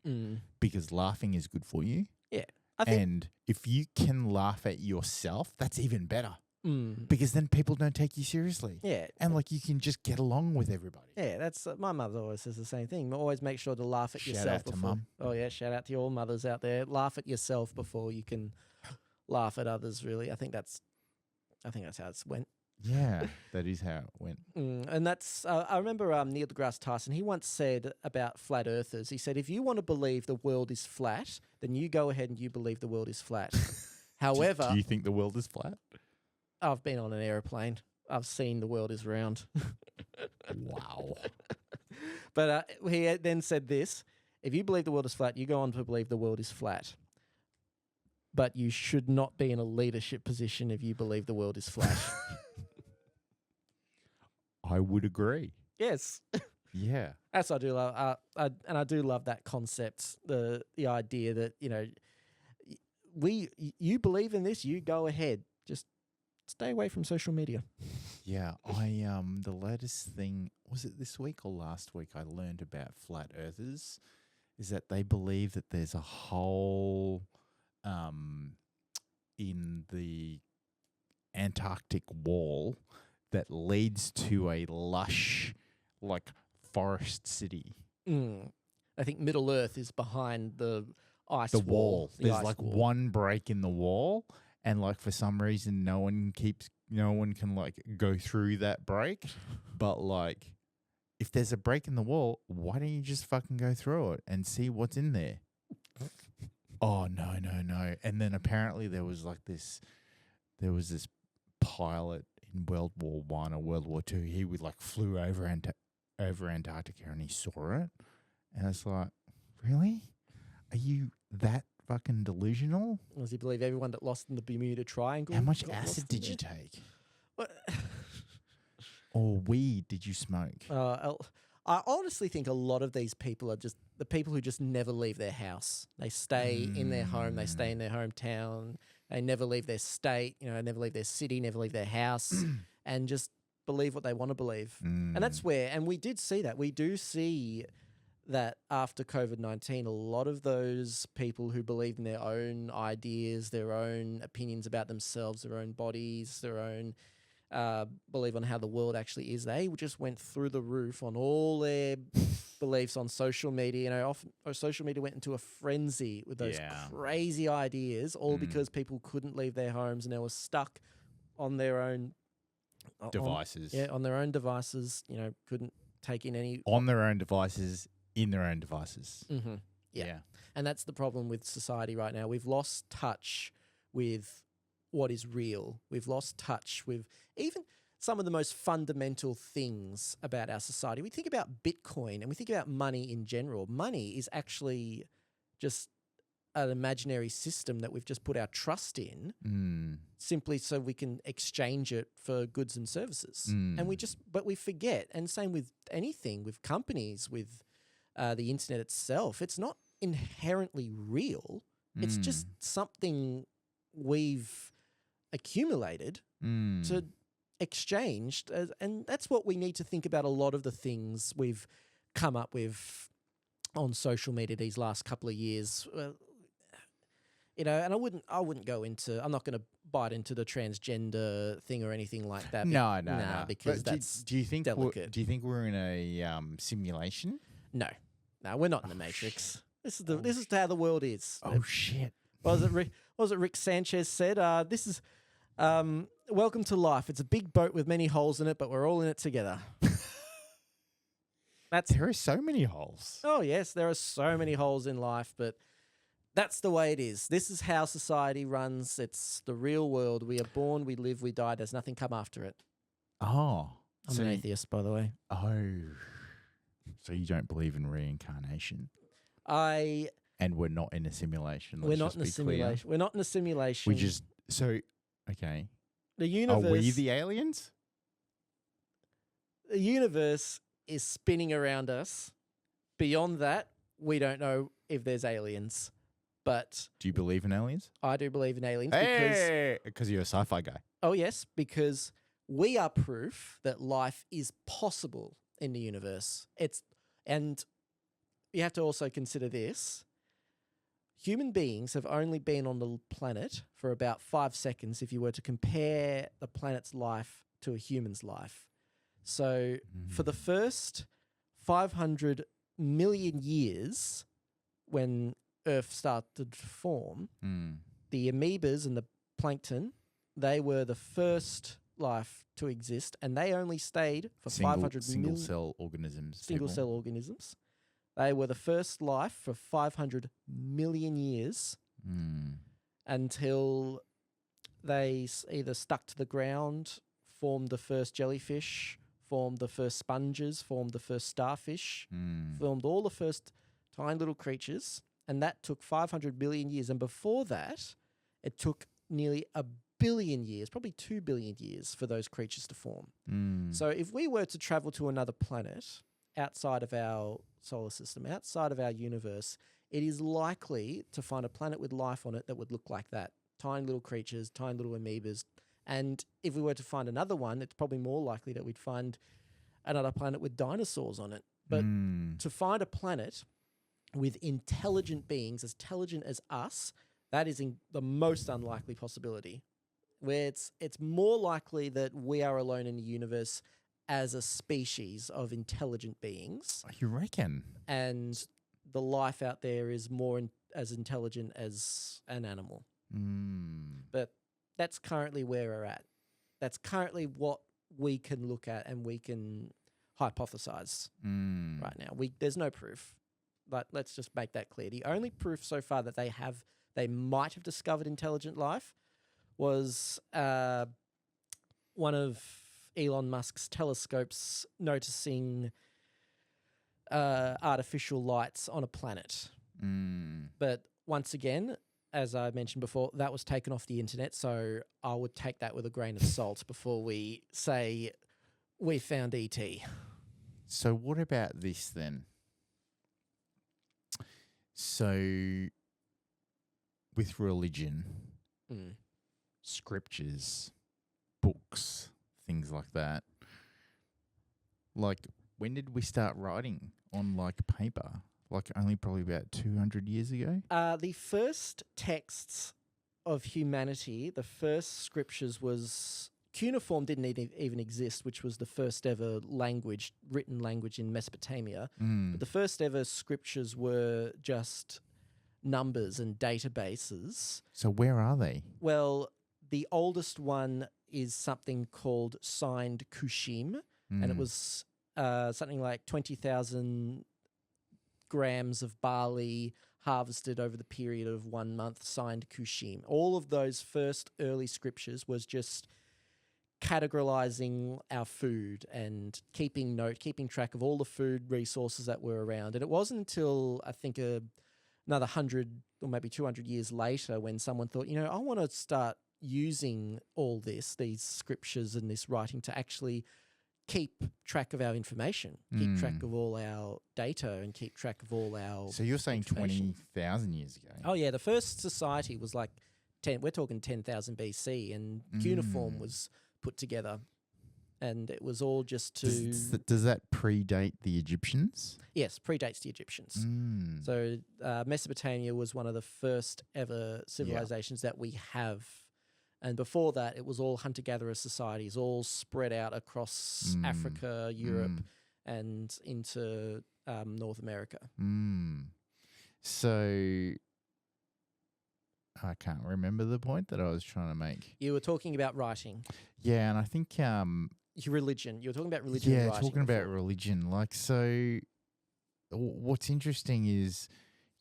because laughing is good for you. Yeah. And if you can laugh at yourself, that's even better, because then people don't take you seriously. Yeah. And like, you can just get along with everybody. Yeah, that's my mother always says the same thing. Always make sure to laugh at yourself. Shout out to Mum. Oh yeah, shout out to all mothers out there. Laugh at yourself before you can laugh at others. Really, I think that's how it's went. Yeah, that is how it went. And that's, I remember Neil deGrasse Tyson, he once said about flat earthers, he said, if you want to believe the world is flat, then you go ahead and you believe the world is flat. However... Do you think the world is flat? I've been on an aeroplane. I've seen the world is round. Wow. But he then said this, if you believe the world is flat, you go on to believe the world is flat. But you should not be in a leadership position if you believe the world is flat. I would agree. Yes. Yeah. As I do love, I do love that concept. The idea that you believe in this, you go ahead, just stay away from social media. Yeah, the latest thing, was it this week or last week, I learned about flat earthers, is that they believe that there's a hole in the Antarctic wall that leads to a lush, like, forest city. I think Middle Earth is behind the ice The wall. the There's ice like wall. one break in the wall, and like for some reason no one can like go through that break. But like if there's a break in the wall, why don't you just fucking go through it and see what's in there? Oh no. And then apparently there was this pilot in World War One or World War Two. He would like flew over Antarctica and he saw it. And it's like, really? Are you that fucking delusional? Does he believe everyone that lost in the Bermuda Triangle? How much got acid lost did in you there? take? What? Or weed did you smoke? I honestly think a lot of these people are just the people who just never leave their house. They stay in their home. They stay in their hometown. They never leave their state. Never leave their city. Never leave their house, and just believe what they want to believe. And that's where. And we did see that. We do see that after COVID-19, a lot of those people who believed in their own ideas, their own opinions about themselves, their own bodies, their own belief on how the world actually is, they just went through the roof on all their beliefs on social media. Social media went into a frenzy with those crazy ideas, all because people couldn't leave their homes and they were stuck on their own devices. on their own devices. Couldn't take in any on their own devices. In their own devices. Mm-hmm. Yeah. And that's the problem with society right now. We've lost touch with what is real. We've lost touch with even some of the most fundamental things about our society. We think about Bitcoin and we think about money in general. Money is actually just an imaginary system that we've just put our trust in simply so we can exchange it for goods and services. And but we forget. And same with anything, with companies, with the internet itself. It's not inherently real. It's just something we've accumulated to exchange. And that's what we need to think about a lot of the things we've come up with on social media these last couple of years. And I wouldn't go into, I'm not going to bite into the transgender thing or anything like that. No. Because but that's do you think delicate. Do you think we're in a simulation? No, we're not in the Matrix. This is how the world is. Oh shit! What was it Rick Sanchez said? This is welcome to life. It's a big boat with many holes in it, but we're all in it together. There are so many holes. Oh yes, there are so many holes in life, but that's the way it is. This is how society runs. It's the real world. We are born, we live, we die. There's nothing come after it. Oh, I'm an atheist, by the way. Oh. So you don't believe in reincarnation? And we're not in a simulation. We're not in a simulation. We're not in a simulation. Okay. The universe. Are we the aliens? The universe is spinning around us. Beyond that, we don't know if there's aliens. But do you believe in aliens? I do believe in aliens because you're a sci-fi guy. Oh yes, because we are proof that life is possible in the universe. And you have to also consider this. Human beings have only been on the planet for about 5 seconds if you were to compare the planet's life to a human's life. So for the first 500 million years, when Earth started to form, the amoebas and the plankton, they were the first life to exist, and they only stayed for 500 million single-cell organisms. Single-cell organisms. They were the first life for 500 million years until they either stuck to the ground, formed the first jellyfish, formed the first sponges, formed the first starfish, formed all the first tiny little creatures, and that took 500 million years. And before that, it took nearly 1 billion years, probably 2 billion years for those creatures to form. So if we were to travel to another planet outside of our solar system, outside of our universe, it is likely to find a planet with life on it that would look like that. Tiny little creatures, tiny little amoebas, And if we were to find another one, it's probably more likely that we'd find another planet with dinosaurs on it. But to find a planet with intelligent beings, as intelligent as us, that is the most unlikely possibility. Where it's more likely that we are alone in the universe as a species of intelligent beings. You reckon? And the life out there is more as intelligent as an animal. But that's currently where we're at. That's currently what we can look at and we can hypothesize right now. There's no proof. But let's just make that clear. The only proof so far that they might have discovered intelligent life was one of Elon Musk's telescopes noticing artificial lights on a planet. But once again, as I mentioned before, that was taken off the internet, so I would take that with a grain of salt before we say we found ET. So what about this then? So with religion, scriptures, books, things like that, like when did we start writing on like paper? Like only probably about 200 years ago? The first texts of humanity, the first scriptures was... Cuneiform didn't even exist, which was the first ever written language in Mesopotamia. But the first ever scriptures were just numbers and databases. So where are they? Well, the oldest one is something called signed Kushim, and it was something like 20,000 grams of barley harvested over the period of 1 month, signed Kushim. All of those first early scriptures was just categorizing our food and keeping track of all the food resources that were around. And it wasn't until, I think, another 100 or maybe 200 years later when someone thought, I want to start using all these scriptures and this writing to actually keep track of our information, keep track of all our data and keep track of all our So you're saying 20,000 years ago? Oh, yeah. The first society was like we're talking 10,000 BC, and cuneiform was put together, and it was all just to... Does that predate the Egyptians? Yes, predates the Egyptians. So Mesopotamia was one of the first ever civilizations that we have. And before that, it was all hunter-gatherer societies, all spread out across Africa, Europe, and into North America. So... I can't remember the point that I was trying to make. You were talking about writing. Yeah, and I think... religion. You were talking about religion and writing. Yeah, talking about religion. Like, so what's interesting is,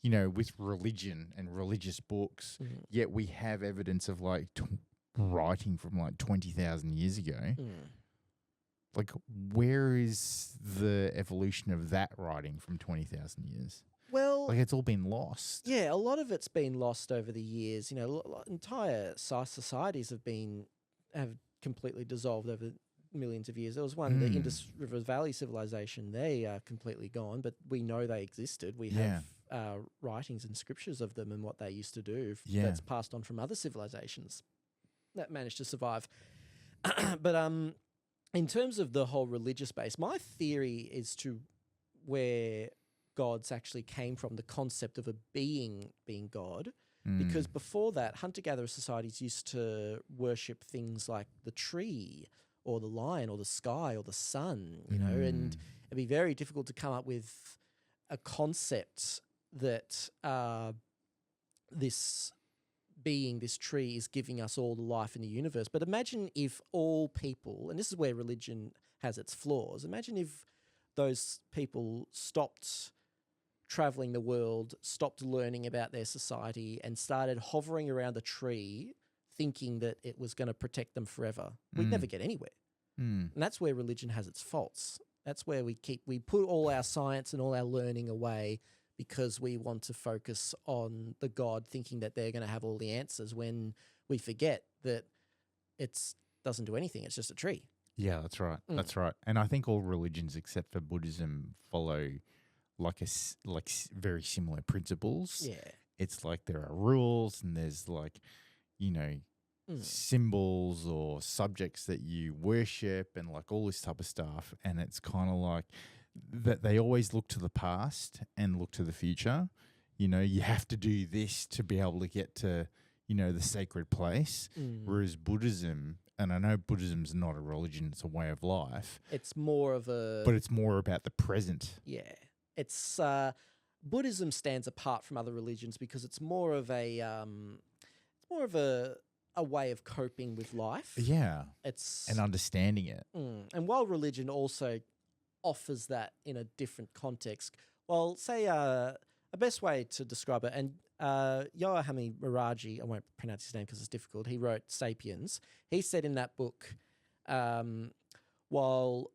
with religion and religious books, yet we have evidence of, like, writing from, like, 20,000 years ago. Like, where is the evolution of that writing from 20,000 years? Well, like it's all been lost. Yeah, a lot of it's been lost over the years. Entire societies have completely dissolved over millions of years. There was one, the Indus River Valley civilization. They are completely gone, but we know they existed. We have writings and scriptures of them and what they used to do. That's passed on from other civilizations that managed to survive. But in terms of the whole religious base, my theory is to where gods actually came from, the concept of a being God, because before that, hunter-gatherer societies used to worship things like the tree or the lion or the sky or the sun, and it'd be very difficult to come up with a concept that this being, this tree, is giving us all the life in the universe. But imagine if all people, and this is where religion has its flaws, imagine if those people stopped traveling the world, stopped learning about their society, and started hovering around a tree thinking that it was going to protect them forever. We'd never get anywhere. And that's where religion has its faults. That's where we put all our science and all our learning away because we want to focus on the God, thinking that they're going to have all the answers, when we forget that it doesn't do anything. It's just a tree. Yeah, that's right. That's right. And I think all religions except for Buddhism follow like very similar principles. Yeah. It's like there are rules and there's like, symbols or subjects that you worship and like all this type of stuff. And it's kind of like that they always look to the past and look to the future. You know, you have to do this to be able to get to, you know, the sacred place. Whereas Buddhism, and I know Buddhism's not a religion, it's a way of life. It's more of a... But it's more about the present. Yeah. It's... Buddhism stands apart from other religions because it's more of a... a way of coping with life. Yeah. It's... And understanding it. And while religion also offers that in a different context, well, say a best way to describe it, and Yohei Miraji, I won't pronounce his name because it's difficult, he wrote Sapiens. He said in that book, while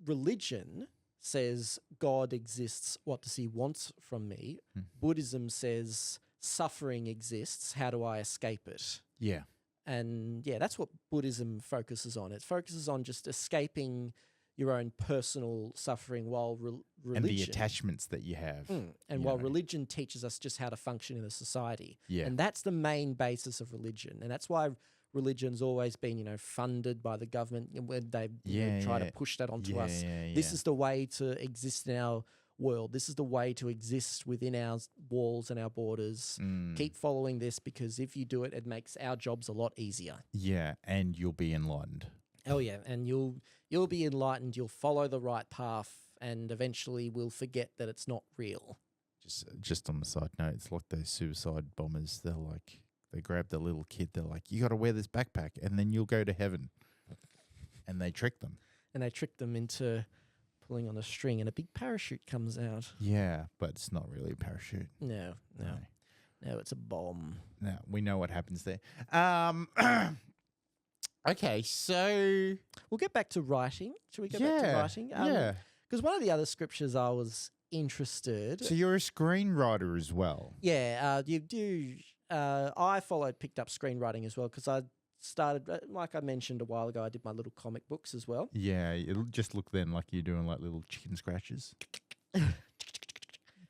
religion says God exists, what does he want from me? Buddhism says suffering exists, how do I escape it? Yeah. And yeah, that's what Buddhism focuses on. It focuses on just escaping your own personal suffering, while religion... And the attachments that you have. And while religion teaches us just how to function in a society. Yeah. And that's the main basis of religion. And that's why religion's always been, you know, funded by the government when they try to push that onto us. This is the way to exist in our world. This is the way to exist within our walls and our borders. Keep following this, because if you do it, it makes our jobs a lot easier. Yeah, and you'll be enlightened. Oh yeah, and you'll be enlightened. You'll follow the right path, and eventually we'll forget that it's not real. Just on the side note, it's like those suicide bombers. They're like, they grab the little kid. They're like, you got to wear this backpack, and then you'll go to heaven. And they trick them. And they trick them into pulling on a string, and a big parachute comes out. Yeah, but it's not really a parachute. No, it's a bomb. No, we know what happens there. Okay, so we'll get back to writing. Should we go back to writing? Yeah. Because one of the other scriptures I was interested... So you're a screenwriter as well? Yeah, you do... I picked up screenwriting as well, because I started, like I mentioned a while ago, I did my little comic books as well. Yeah, it'll just look then like you're doing like little chicken scratches.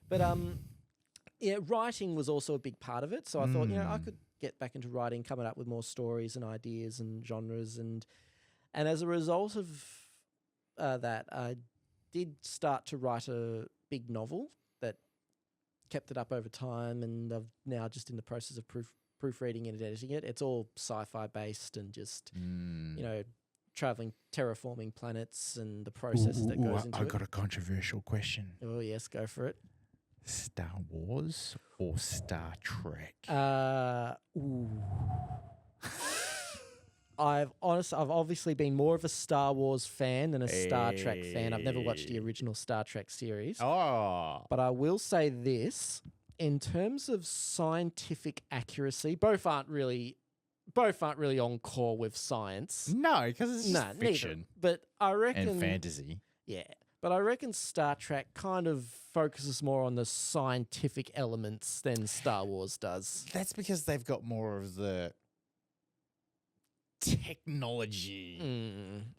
But yeah, writing was also a big part of it. So I thought, you know, I could get back into writing, coming up with more stories and ideas and genres. And as a result of that, I did start to write a big novel that kept it up over time. And I'm now just in the process of proofreading and editing it. It's all sci-fi based and just, you know, traveling, terraforming planets and the process that goes into it. I got a controversial question. Oh, yes, go for it. Star Wars or Star Trek? I've obviously been more of a Star Wars fan than a Star Trek fan. I've never watched the original Star Trek series. Oh. But I will say this, in terms of scientific accuracy, both aren't really on core with science. No, because it's just fiction. Neither. But I reckon... And fantasy. Yeah. But I reckon Star Trek kind of focuses more on the scientific elements than Star Wars does. That's because they've got more of the technology,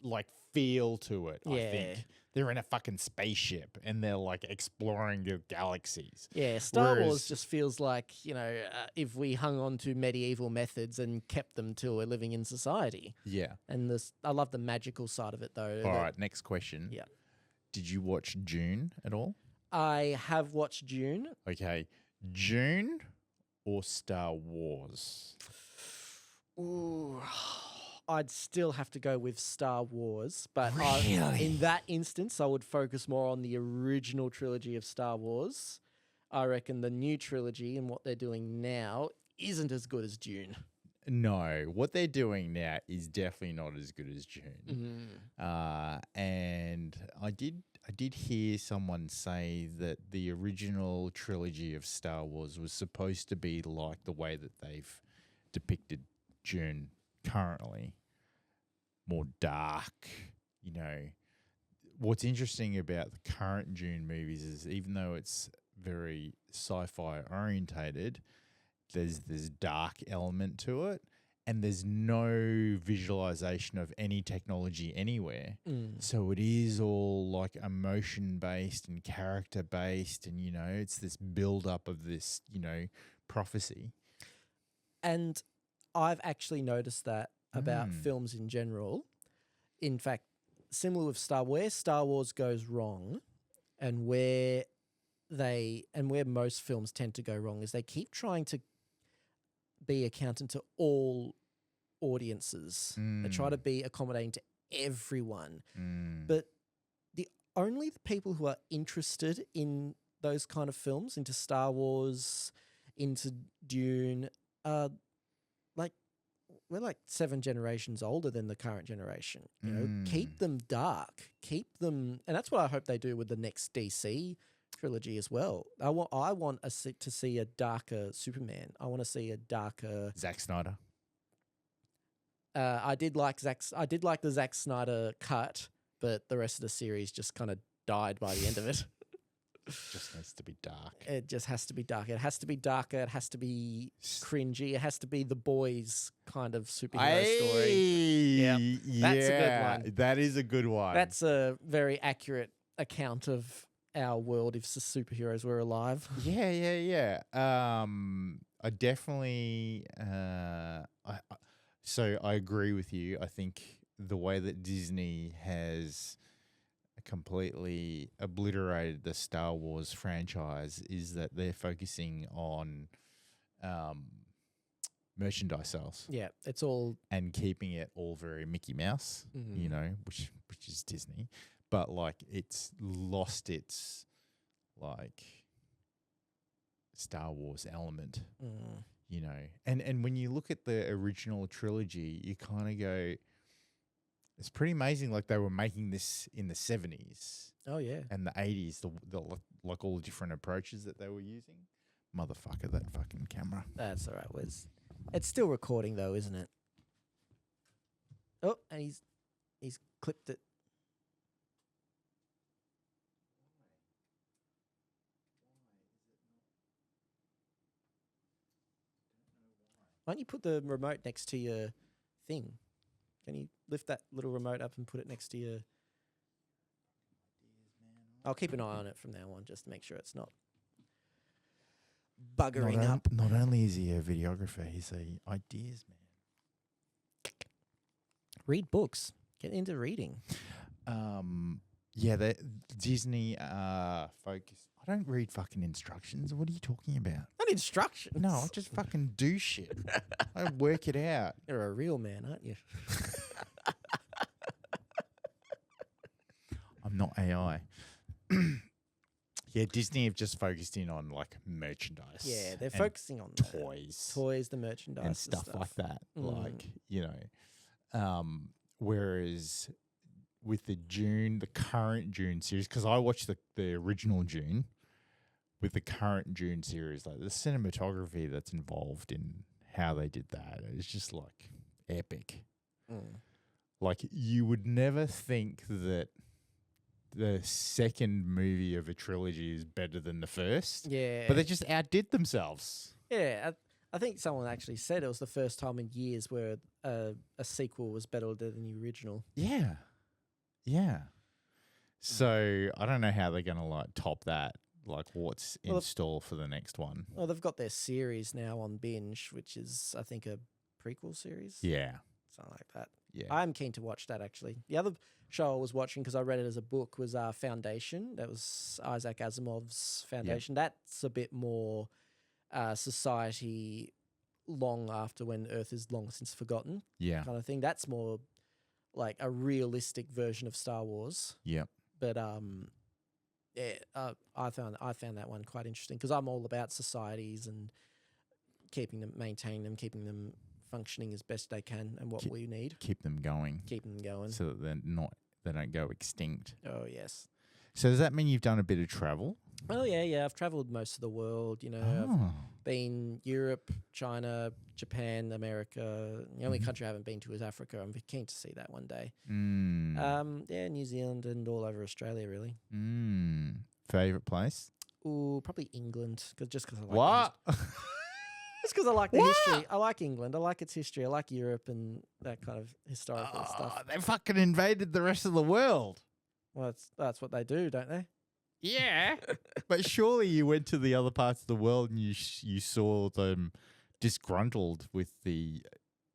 like, feel to it, I think. They're in a fucking spaceship and they're, like, exploring the galaxies. Yeah, Star Wars just feels like, you know, if we hung on to medieval methods and kept them till we're living in society. Yeah. And I love the magical side of it, though. All right, next question. Yeah. Did you watch Dune at all? I have watched Dune. Okay. Dune or Star Wars? Ooh, I'd still have to go with Star Wars. But really? In that instance, I would focus more on the original trilogy of Star Wars. I reckon the new trilogy and what they're doing now isn't as good as Dune. No, what they're doing now is definitely not as good as Dune. And I did hear someone say that the original trilogy of Star Wars was supposed to be like the way that they've depicted Dune currently, more dark. You know, what's interesting about the current Dune movies is even though it's very sci-fi orientated, there's this dark element to it, and there's no visualization of any technology anywhere. So it is all like emotion-based and character-based, and, you know, it's this build-up of this, you know, prophecy. And I've actually noticed that about films in general. In fact, similar with where Star Wars goes wrong, and where most films tend to go wrong is they keep trying to be accountant to all audiences. They try to be accommodating to everyone. But only the people who are interested in those kind of films, into Star Wars, into Dune, we're like 7 generations older than the current generation. You know, keep them dark, and that's what I hope they do with the next DC trilogy as well. I want to see a darker Superman. I want to see a darker Zack Snyder. I did like the Zack Snyder cut, but the rest of the series just kind of died by the end of it. Just needs to be dark. It just has to be dark. It has to be darker. It has to be cringy. It has to be the boys kind of superhero story. Yeah, that's a good one. That is a good one. That's a very accurate account of our world if the superheroes were alive. Yeah. I definitely. So I agree with you. I think the way that Disney has completely obliterated the Star Wars franchise is that they're focusing on merchandise sales. Yeah, it's all and keeping it all very Mickey Mouse, you know, which is Disney, but like it's lost its like Star Wars element, you know. And when you look at the original trilogy, you kind of go, it's pretty amazing. Like they were making this in the 70s. Oh yeah. And the 80s, the like all the different approaches that they were using. Motherfucker, that fucking camera. That's all right, Wiz. It's still recording though, isn't it? Oh, and he's clipped it. Why don't you put the remote next to your thing? Can you lift that little remote up and put it next to your... I'll keep an eye on it from now on just to make sure it's not buggering up. Not only is he a videographer, he's a ideas man. Read books. Get into reading. Yeah, the Disney focus. I don't read fucking instructions. What are you talking about? Not instructions. No, I just fucking do shit. I work it out. You're a real man, aren't you? I'm not AI. Yeah, Disney have just focused in on like merchandise. Yeah, they're focusing on toys. Toys, the merchandise. And stuff like that. Like, you know, whereas with the current Dune series, because I watched the original Dune, with the current Dune series, like the cinematography that's involved in how they did that is just like epic. Like you would never think that the second movie of a trilogy is better than the first. Yeah. But they just outdid themselves. Yeah. I think someone actually said it was the first time in years where a sequel was better than the original. Yeah. Yeah. So I don't know how they're going to like top that. Like what's in store for the next one. Well, they've got their series now on Binge, which is, I think, a prequel series. Yeah. Something like that. Yeah. I'm keen to watch that, actually. The other show I was watching, because I read it as a book, was Foundation. That was Isaac Asimov's Foundation. Yep. That's a bit more society long after when Earth is long since forgotten. Yeah. Kind of thing. That's more like a realistic version of Star Wars. Yep. But I found that one quite interesting because I'm all about societies and maintaining them, keeping them functioning as best they can, and what we need. Keep them going. Keep them going. So that they don't go extinct. Oh, yes. So does that mean you've done a bit of travel? Oh, yeah. I've travelled most of the world, you know. I've been Europe, China, Japan, America. The only country I haven't been to is Africa. I'm keen to see that one day. Yeah, New Zealand and all over Australia, really. Favourite place? Ooh, probably England, just because I like what? Just because I like the history. I like England. I like its history. I like Europe and that kind of historical stuff. They fucking invaded the rest of the world. Well, that's what they do, don't they? Yeah. But surely you went to the other parts of the world and you saw them disgruntled with the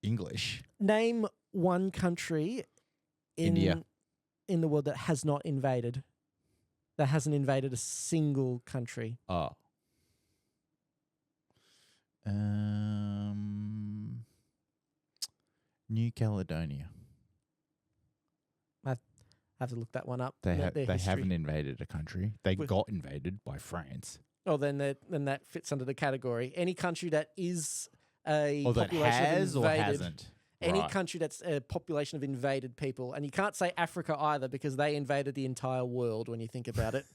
English. Name one country India. in the world that has not invaded. That hasn't invaded a single country. Oh. New Caledonia. I have to look that one up. They their they history. haven't invaded a country. They With- got invaded by France. Oh, then that fits under the category. Any country that is a Or that population has of or invaded. hasn't. Any Right. country that's a population of invaded people. And you can't say Africa either because they invaded the entire world when you think about it.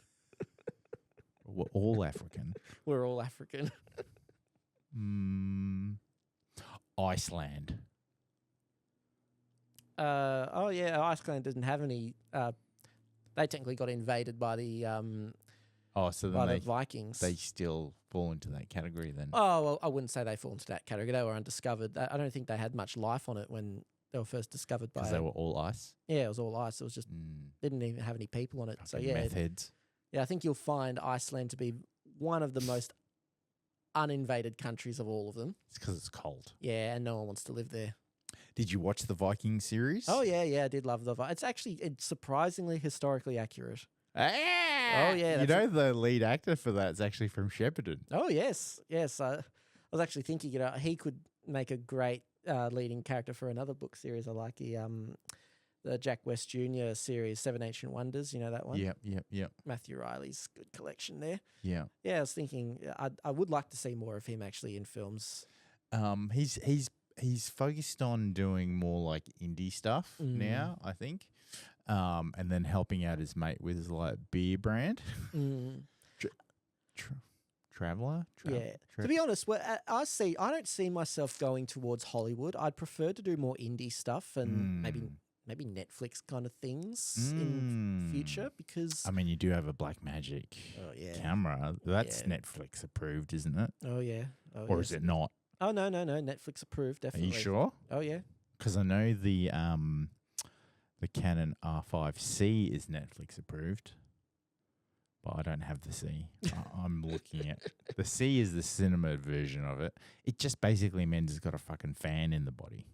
We're all African. We're all African. Iceland. Oh, yeah, Iceland doesn't have any... they technically got invaded by the So by then the Vikings. they still fall into that category then. Oh, well, I wouldn't say they fall into that category. They were undiscovered. I don't think they had much life on it when they were first discovered by... Because they were all ice. Yeah, it was all ice. It was just... Didn't even have any people on it. So, Fucking yeah. meth heads. Yeah, I think you'll find Iceland to be one of the most uninvaded countries of all of them. It's because it's cold. Yeah, and no one wants to live there. Did you watch the Viking series? Oh, yeah, I did love the... It's surprisingly historically accurate. Ah! Oh, yeah, You that's know the lead actor for that is actually from Shepparton. Oh, yes. I was actually thinking, he could make a great leading character for another book series. I like the Jack West Jr. series, Seven Ancient Wonders. You know that one? Yep. Matthew Riley's good collection there. Yeah. Yeah, I was thinking I would like to see more of him actually in films. He's focused on doing more like indie stuff now, I think. And then helping out his mate with his like beer brand. Traveller? To be honest, I don't see myself going towards Hollywood. I'd prefer to do more indie stuff and maybe Netflix kind of things in future because... I mean, you do have a Blackmagic camera. That's Netflix approved, isn't it? Oh, yeah. Or is it not? Oh, no. Netflix approved, definitely. Are you sure? Oh, yeah. Because I know the Canon R5C is Netflix approved, but I don't have the C. I'm looking at... The C is the cinema version of it. It just basically means it's got a fucking fan in the body.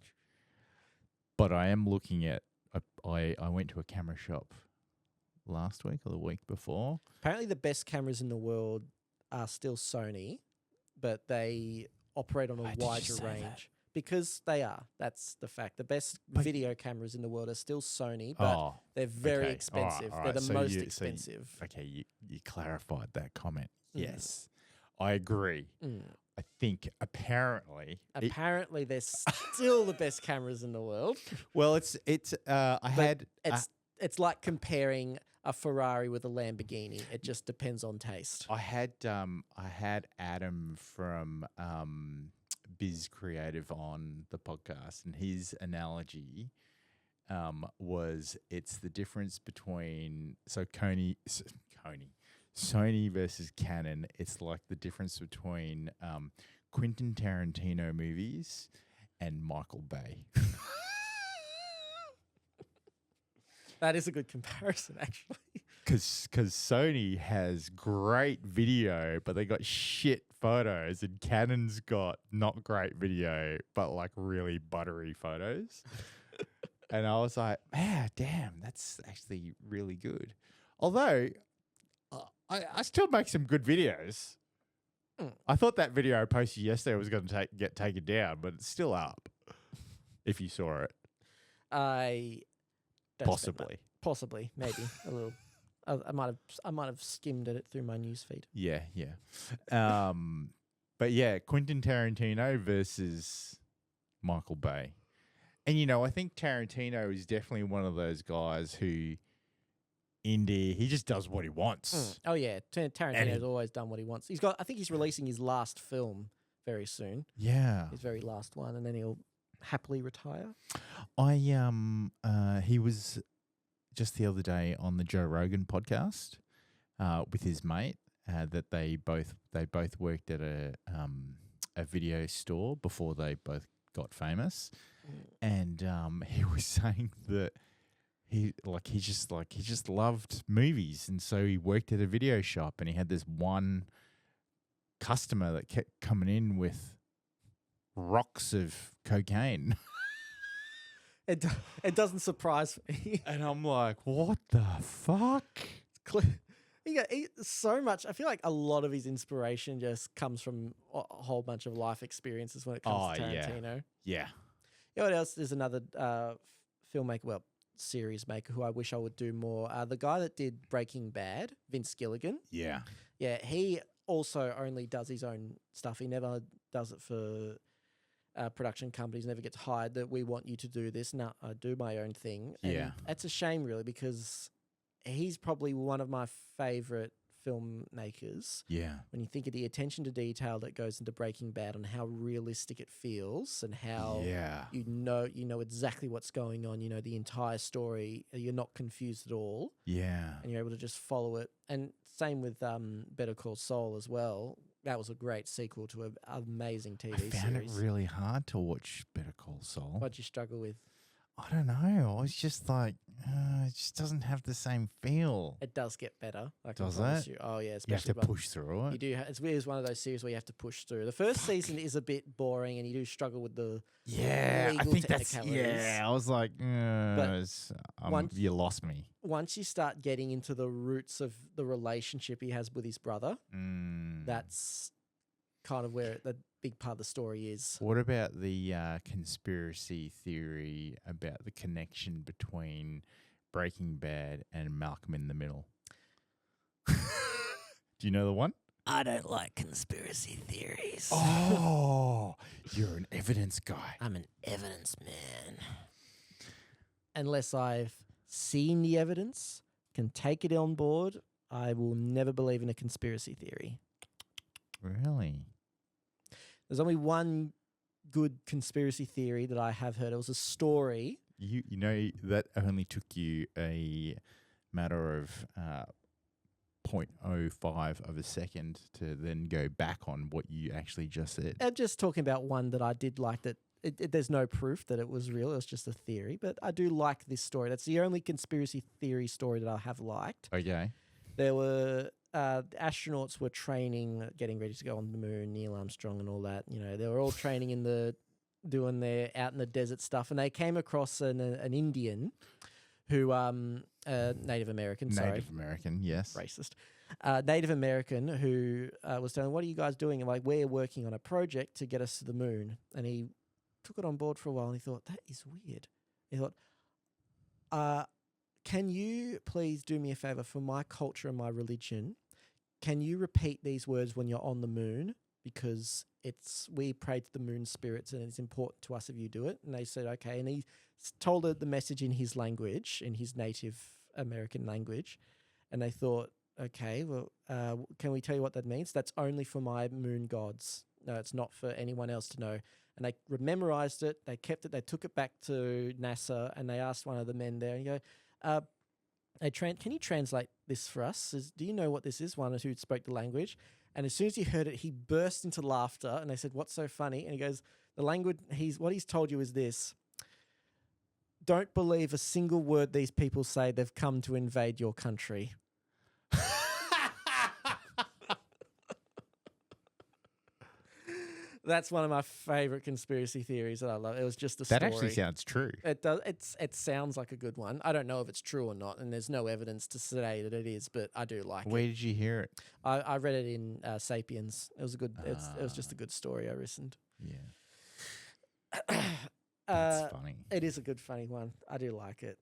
But I am looking at... I went to a camera shop last week or the week before. Apparently the best cameras in the world are still Sony, but they operate on a wider range. That? Because they are. That's the fact. The best video cameras in the world are still Sony, but they're very expensive. All right. They're the most expensive. You clarified that comment. Yes. I agree. I think apparently they're still the best cameras in the world. Well, it's like comparing a Ferrari with a Lamborghini. It just depends on taste. I had Adam from Biz Creative on the podcast, and his analogy was it's the difference between Sony versus Canon. It's like the difference between Quentin Tarantino movies and Michael Bay. That is a good comparison, actually. Because Sony has great video, but they got shit photos, and Canon's got not great video, but like really buttery photos. And I was like, damn, that's actually really good. Although, I still make some good videos. I thought that video I posted yesterday was going to get taken down, but it's still up. If you saw it. I don't Possibly, maybe a little. I might have skimmed at it through my newsfeed. Yeah. But yeah, Quentin Tarantino versus Michael Bay. And I think Tarantino is definitely one of those guys who he just does what he wants. Oh yeah, Tarantino's always done what he wants. I think he's releasing his last film very soon. Yeah. His very last one, and then he'll happily retire. He was just the other day on the Joe Rogan podcast with his mate that they both worked at a video store before they both got famous, and he was saying that he just loved movies, and so he worked at a video shop, and he had this one customer that kept coming in with rocks of cocaine. It doesn't surprise me. And I'm like, what the fuck? So much. I feel like a lot of his inspiration just comes from a whole bunch of life experiences when it comes to Tarantino. Yeah. You know what else? There's another filmmaker, well, series maker who I wish I would do more. The guy that did Breaking Bad, Vince Gilligan. Yeah. Yeah, he also only does his own stuff. He never does it for production companies, never gets hired that we want you to do this. No, I do my own thing. And Yeah. it's a shame, really, because he's probably one of my favorite filmmakers. Yeah. When you think of the attention to detail that goes into Breaking Bad and how realistic it feels and how you know exactly what's going on, you know the entire story, you're not confused at all. Yeah. And you're able to just follow it. And same with Better Call Saul as well. That was a great sequel to an amazing TV series. I found it really hard to watch Better Call Saul. What'd you struggle with? I don't know. I was just like, it just doesn't have the same feel. It does get better. I can Does promise it? you. Oh, yeah. You have Especially to push through it. You do. It's one of those series where you have to push through. The first season is a bit boring, and you do struggle with the I legal think that's technicalities. I was like, once- you lost me. Once you start getting into the roots of the relationship he has with his brother, that's kind of where the big part of the story is. What about the conspiracy theory about the connection between Breaking Bad and Malcolm in the Middle? Do you know the one? I don't like conspiracy theories. Oh, you're an evidence guy. I'm an evidence man. Unless I've seen the evidence, can take it on board, I will never believe in a conspiracy theory. Really? There's only one good conspiracy theory that I have heard. It was a story. You know, that only took you a matter of 0.05 of a second to then go back on what you actually just said. I'm just talking about one that I did like that. There's no proof that it was real. It was just a theory. But I do like this story. That's the only conspiracy theory story that I have liked. Okay. There were the astronauts were training, getting ready to go on the moon, Neil Armstrong and all that. You know, they were all training doing their out in the desert stuff. And they came across an Indian who, Native American, Native American, yes. Racist. Native American who was telling, what are you guys doing? And like, we're working on a project to get us to the moon. And he took it on board for a while and he thought, that is weird. He thought, can you please do me a favor for my culture and my religion? Can you repeat these words when you're on the moon? Because we pray to the moon spirits and it's important to us if you do it. And they said, okay. And he told her the message in his language, in his Native American language. And they thought, okay, well, can we tell you what that means? That's only for my moon gods. No, it's not for anyone else to know. And they memorized it. They kept it. They took it back to NASA and they asked one of the men there, and you go, can you translate this for us? Do you know what this is? One who spoke the language. And as soon as he heard it, he burst into laughter. And they said, what's so funny? And he goes, the language, what he's told you is this. Don't believe a single word these people say. They've come to invade your country. That's one of my favorite conspiracy theories that I love. It was just a story. That actually sounds true. It does. It sounds like a good one. I don't know if it's true or not, and there's no evidence to say that it is, but I do like it. Where did you hear it? I read it in Sapiens. It was a good. It was just a good story. I listened. Yeah. That's funny. It is a good, funny one. I do like it.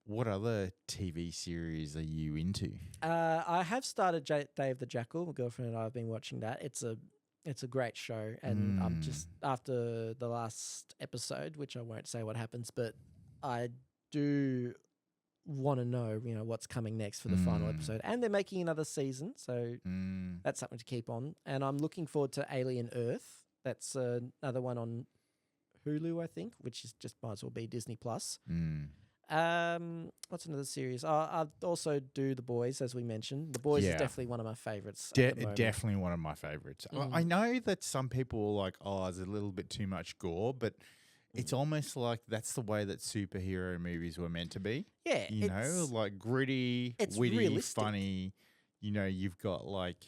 What other TV series are you into? I have started Day of the Jackal. My girlfriend and I have been watching that. It's a great show, and I'm just after the last episode, which I won't say what happens, but I do want to know, what's coming next for the final episode. And they're making another season, so that's something to keep on. And I'm looking forward to Alien Earth. That's another one on Hulu, I think, which is just might as well be Disney Plus. What's another series? I also do The Boys, as we mentioned. The Boys is definitely one of my favorites. Definitely one of my favorites. I know that some people are like, it's a little bit too much gore, but it's almost like that's the way that superhero movies were meant to be. Yeah. Like gritty, witty, realistic. Funny. You've got like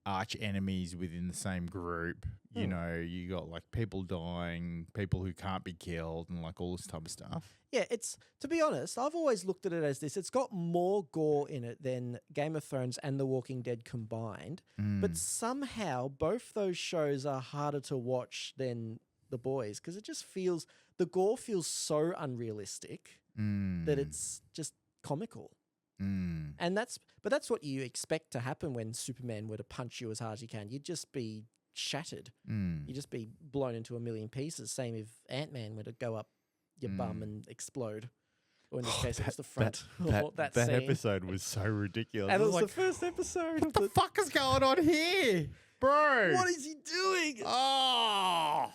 arch enemies within the same group. You know, you got like people dying, people who can't be killed, and like all this type of stuff. Yeah, it's, to be honest, I've always looked at it as this. It's got more gore in it than Game of Thrones and The Walking Dead combined. But somehow both those shows are harder to watch than The Boys because it just feels, the gore feels so unrealistic that it's just comical. And that's what you expect to happen when Superman were to punch you as hard as he can. You'd just be shattered. You'd just be blown into a million pieces. Same if Ant-Man were to go up your bum and explode. Or in this case, it was the front. That scene. episode was so ridiculous. And it was the first episode. What the fuck is going on here, bro? What is he doing? Oh,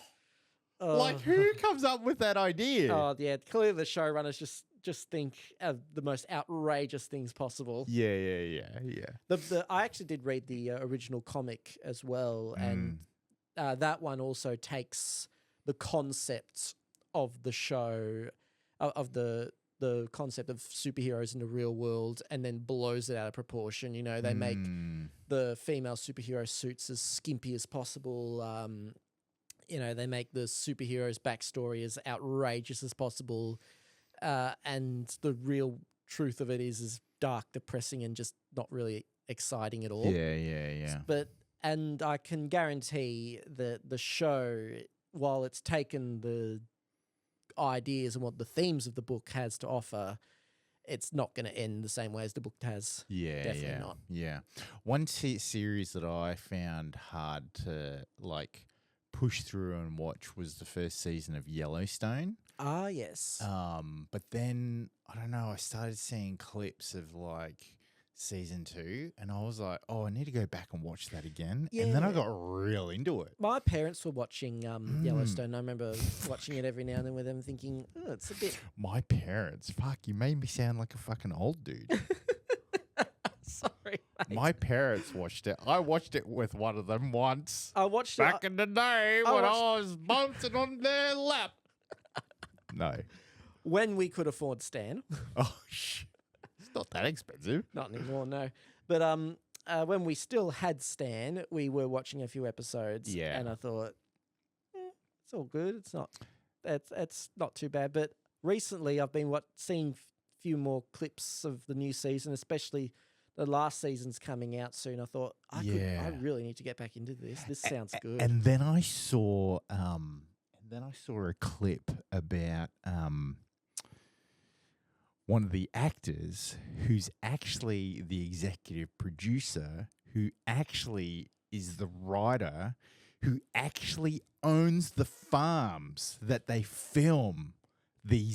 like who comes up with that idea? Oh, yeah. Clearly the showrunners just think of the most outrageous things possible. Yeah. I actually did read the original comic as well, and that one also takes the concept of the show, of the concept of superheroes in the real world, and then blows it out of proportion. You know, they make the female superhero suits as skimpy as possible. You know, they make the superhero's backstory as outrageous as possible. And the real truth of it is dark, depressing, and just not really exciting at all. Yeah. And I can guarantee that the show, while it's taken the ideas and what the themes of the book has to offer, it's not going to end the same way as the book has. Definitely not. Yeah. One series that I found hard to like push through and watch was the first season of Yellowstone. Ah, yes. But then I don't know, I started seeing clips of like season 2 and I was like, oh, I need to go back and watch that again. And then I got real into it. My parents were watching Yellowstone. I remember watching it every now and then with them thinking, oh, it's a bit... My parents, fuck, you made me sound like a fucking old dude. Sorry, mate. My parents watched it. I watched it with one of them once. I watched back in the day when I was bouncing on their lap. No. When we could afford Stan. Oh, shit. It's not that expensive. Not anymore, no. But when we still had Stan, we were watching a few episodes. Yeah. And I thought, it's all good. It's not too bad. But recently I've been seeing a few more clips of the new season, especially the last season's coming out soon. I thought, I really need to get back into this. This sounds good. And then I saw a clip about one of the actors who's actually the executive producer, who actually is the writer, who actually owns the farms that they film the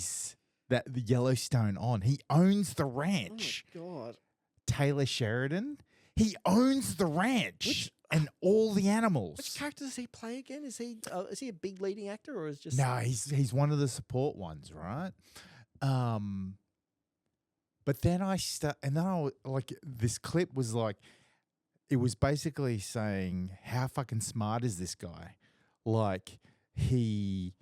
Yellowstone on. He owns the ranch. Oh my God. Taylor Sheridan. He owns the ranch and all the animals. Which character does he play again? Is he a big leading actor or is just... No, he's one of the support ones, right? But then this clip was like, it was basically saying, how fucking smart is this guy? Like, he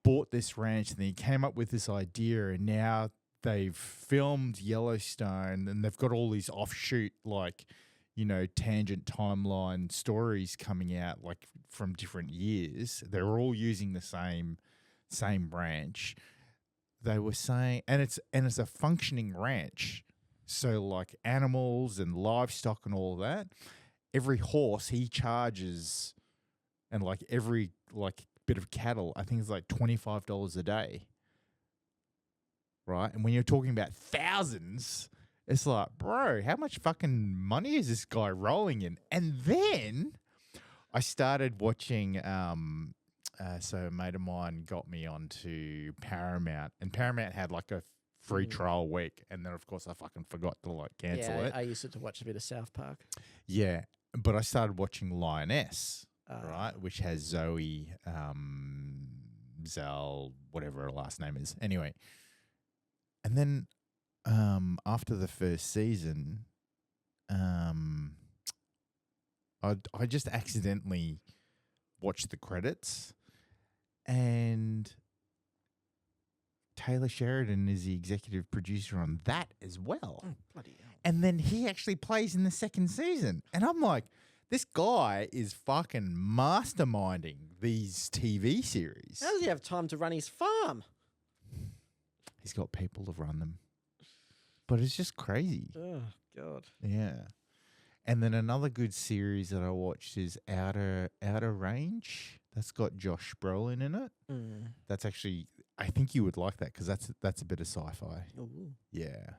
bought this ranch and then he came up with this idea and now they've filmed Yellowstone and they've got all these offshoot, like, you know, tangent timeline stories coming out like from different years. They're all using the same ranch. They were saying, and it's a functioning ranch. So like animals and livestock and all that, every horse he charges, and like every like bit of cattle, I think it's like $25 a day. Right? And when you're talking about thousands, it's like, bro, how much fucking money is this guy rolling in? And then I started watching, so a mate of mine got me onto Paramount, and Paramount had like a free trial week. And then, of course, I fucking forgot to like cancel it. I used to watch a bit of South Park. Yeah. But I started watching Lioness, right? Which has Zoe, Zell, whatever her last name is. Anyway. And then after the first season, I just accidentally watched the credits, and Taylor Sheridan is the executive producer on that as well. Oh, bloody hell. And then he actually plays in the second season. And I'm like, This guy is fucking masterminding these TV series. How does he have time to run his farm? He's got people to run them. But it's just crazy. Oh, God. Yeah. And then another good series that I watched is Outer Range. That's got Josh Brolin in it. Mm. That's actually, I think you would like that because that's a bit of sci-fi. Ooh. Yeah.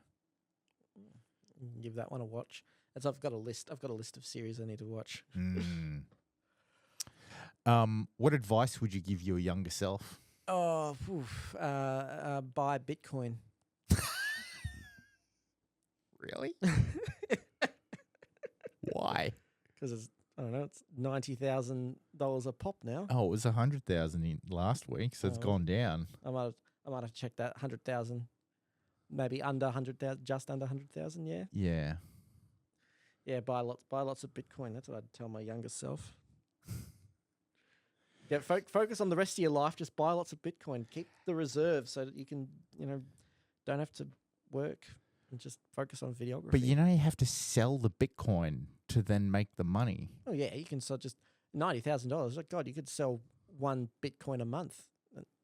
Give that one a watch. As I've got a list of series I need to watch. Mm. What advice would you give your younger self? Oh, buy Bitcoin. Really? Why? Because it's, I don't know, it's $90,000 a pop now. Oh, it was 100,000 in last week, so it's gone down. I might have checked that. 100,000, maybe under 100,000, just under 100,000. Yeah. Yeah. Yeah. Buy lots of Bitcoin. That's what I'd tell my younger self. Yeah. Focus on the rest of your life. Just buy lots of Bitcoin. Keep the reserves so that you can, don't have to work and just focus on videography. But you have to sell the Bitcoin to then make the money. Oh yeah, you can sell just $90,000. Like God, you could sell one Bitcoin a month,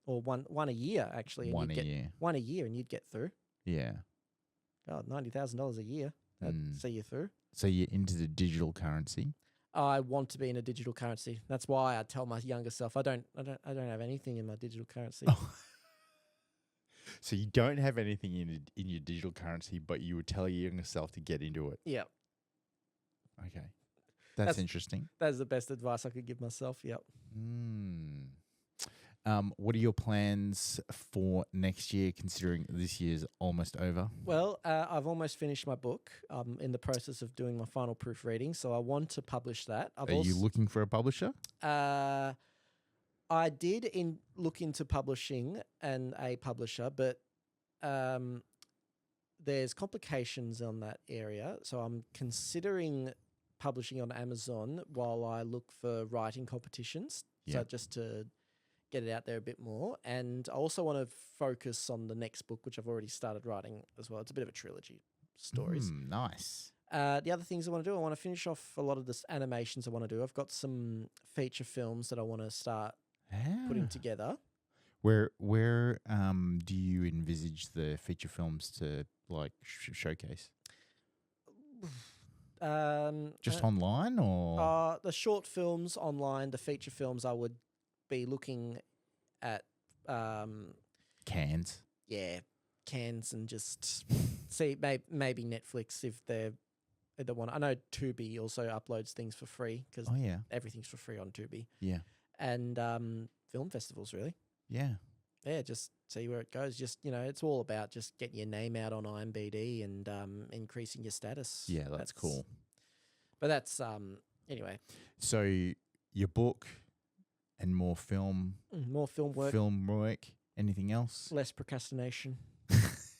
or one a year actually. One a year. One a year, and you'd get through. Yeah. God, $90,000 a year. That'd see you through. So you're into the digital currency. I want to be in a digital currency. That's why I tell my younger self I don't have anything in my digital currency. Oh. So you don't have anything in your digital currency, but you would tell your younger self to get into it. Yeah. Okay. That's interesting. That's the best advice I could give myself. Yep. What are your plans for next year, considering this year's almost over? Well, I've almost finished my book. I'm in the process of doing my final proofreading, so I want to publish that. Are you looking for a publisher? I did look into publishing and a publisher, but there's complications on that area. So I'm considering publishing on Amazon while I look for writing competitions. Yeah. So just to get it out there a bit more. And I also want to focus on the next book, which I've already started writing as well. It's a bit of a trilogy stories. Nice. The other things I want to do, I want to finish off a lot of the animations I want to do. I've got some feature films that I want to start putting together. Where do you envisage the feature films to showcase? Just online or the short films online, the feature films I would be looking at cans? Yeah, cans, and just see maybe Netflix if they want. I know Tubi also uploads things for free because everything's for free on Tubi. Yeah, and film festivals really. Yeah, just see where it goes. Just it's all about just getting your name out on IMDb and increasing your status. Yeah, that's cool. But that's anyway. So your book and more film work. Anything else? Less procrastination. That's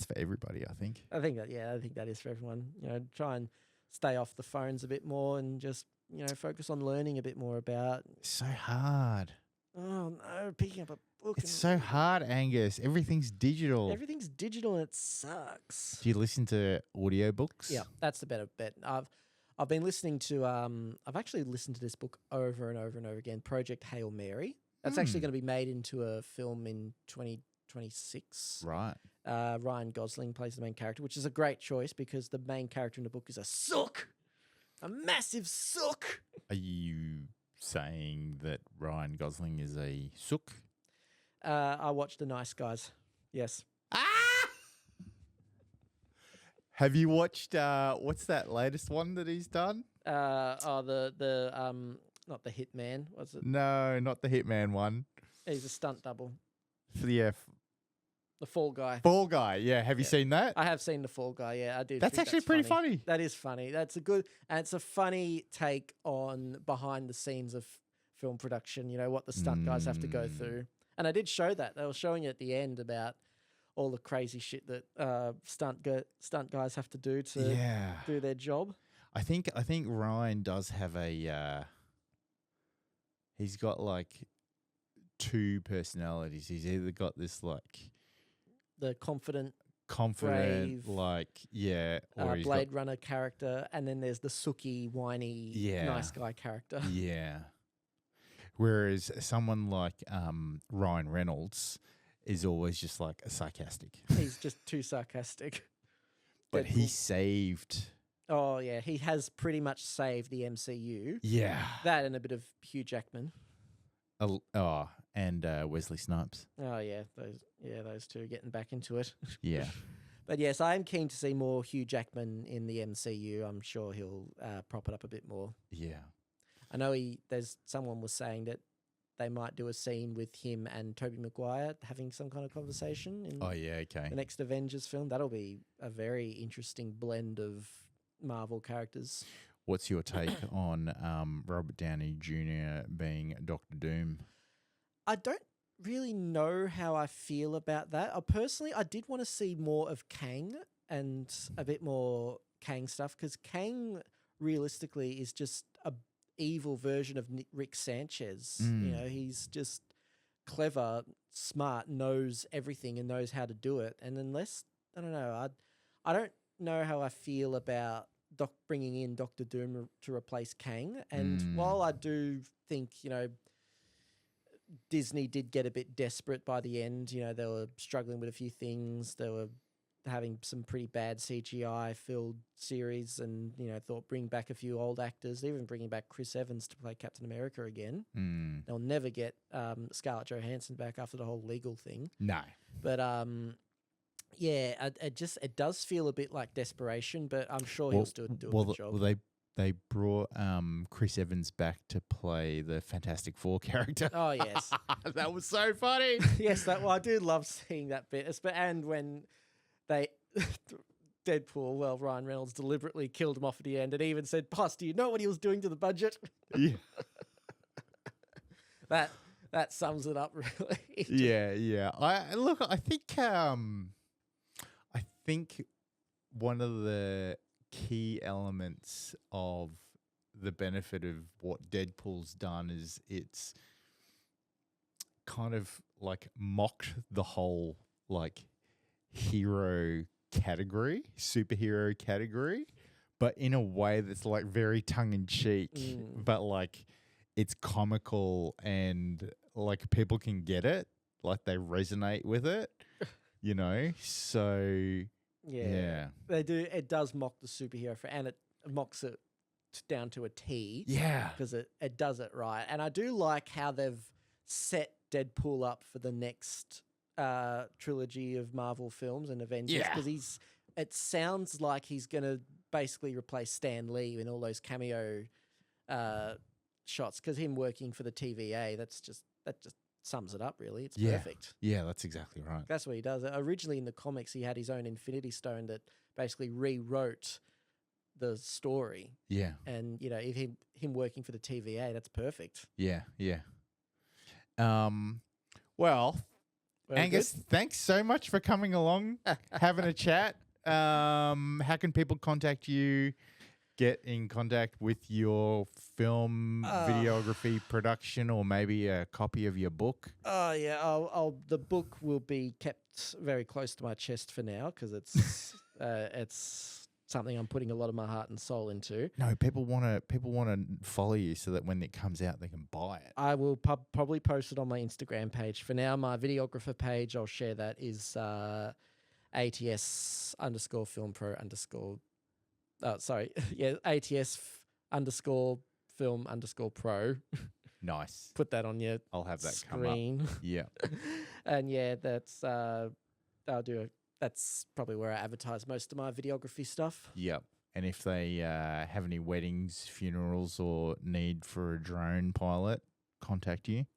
for everybody, I think. I think that is for everyone. Try and stay off the phones a bit more and just focus on learning a bit more about. So hard. Oh no, picking up a book. It's so hard, Angus. Everything's digital. Everything's digital and it sucks. Do you listen to audiobooks? Yeah, that's the better bet. I've been listening to I've actually listened to this book over and over and over again. Project Hail Mary. That's actually going to be made into a film in 2026. Right. Ryan Gosling plays the main character, which is a great choice because the main character in the book is a sook. A massive sook. Are you saying that Ryan Gosling is a sook? I watched The Nice Guys. Yes. Have you watched what's that latest one that he's done? Not the Hitman, was it? No, not the Hitman one. He's a stunt double. Yeah. The Fall Guy. Fall Guy, yeah. Have you seen that? I have seen The Fall Guy, yeah. I did. That's actually pretty funny. That is funny. It's a funny take on behind the scenes of film production, what the stunt guys have to go through. And I did show that. They were showing you at the end about all the crazy shit that stunt guys have to do to do their job. I think Ryan does have a he's got two personalities. He's either got this the confident confident, brave, like, or he's Blade Runner character, and then there's the sooky, whiny, Yeah. nice guy character. Yeah. Whereas someone like Ryan Reynolds is always just like a sarcastic. He's just too sarcastic. But he Deadpool. saved. Oh, yeah. He has pretty much saved the MCU. Yeah. That and a bit of Hugh Jackman. And Wesley Snipes. Oh, yeah. Those two getting back into it. Yeah. But yes, I am keen to see more Hugh Jackman in the MCU. I'm sure he'll prop it up a bit more. Yeah. I know someone was saying that they might do a scene with him and Tobey Maguire having some kind of conversation in the next Avengers film. That'll be a very interesting blend of Marvel characters. What's your take on Robert Downey Jr. being Doctor Doom? I don't really know how I feel about that. Personally, I did want to see more of Kang and a bit more Kang stuff, because Kang realistically is just a evil version of Rick Sanchez. You know, he's just clever, smart, knows everything and knows how to do it. And unless, I don't know, I don't know how I feel about bringing in Doctor Doom to replace Kang. And while I do think, Disney did get a bit desperate by the end, they were struggling with a few things. They were having some pretty bad CGI filled series, and thought bring back a few old actors, even bringing back Chris Evans to play Captain America again. They'll never get Scarlett Johansson back after the whole legal thing. No. But it does feel a bit like desperation, but I'm sure he'll still do a good job. Well, they brought Chris Evans back to play the Fantastic Four character. Oh yes. That was so funny. Yes, I do love seeing that bit. And when Deadpool, Ryan Reynolds deliberately killed him off at the end and even said, "Boss, do you know what he was doing to the budget?" Yeah. That sums it up really. Yeah. I think one of the key elements of the benefit of what Deadpool's done is it's kind of like mocked the whole like hero category, superhero category, but in a way that's like very tongue in cheek, but like it's comical and like people can get it, like they resonate with it, so yeah. They do. It does mock the superhero and it mocks it down to a T. Yeah. Because it does it right. And I do like how they've set Deadpool up for the next trilogy of Marvel films and Avengers. Yeah. Because it sounds like he's going to basically replace Stan Lee in all those cameo shots. Because him working for the TVA, that just sums it up, really. It's perfect. Yeah, that's exactly right. That's what he does. Originally in the comics, he had his own Infinity Stone that basically rewrote the story. Yeah. And, if him working for the TVA, that's perfect. Yeah. Well, Angus, thanks so much for coming along, having a chat. How can people contact you, get in contact with your film videography production, or maybe a copy of your book? The book will be kept very close to my chest for now, because it's something I'm putting a lot of my heart and soul into. No, people want to follow you so that when it comes out, they can buy it. I will probably post it on my Instagram page. For now, my videographer page, I'll share that, is ATS_film_pro_ ATS_film_pro. Nice. Put that on your I'll have that screen. come up. Yeah. And that's that's probably where I advertise most of my videography stuff. Yep. And if they have any weddings, funerals, or need for a drone pilot, contact you.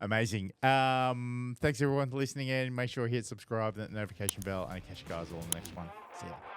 Amazing. Thanks everyone for listening in. Make sure you hit subscribe, that notification bell, and I'll catch you guys all in the next one. See ya.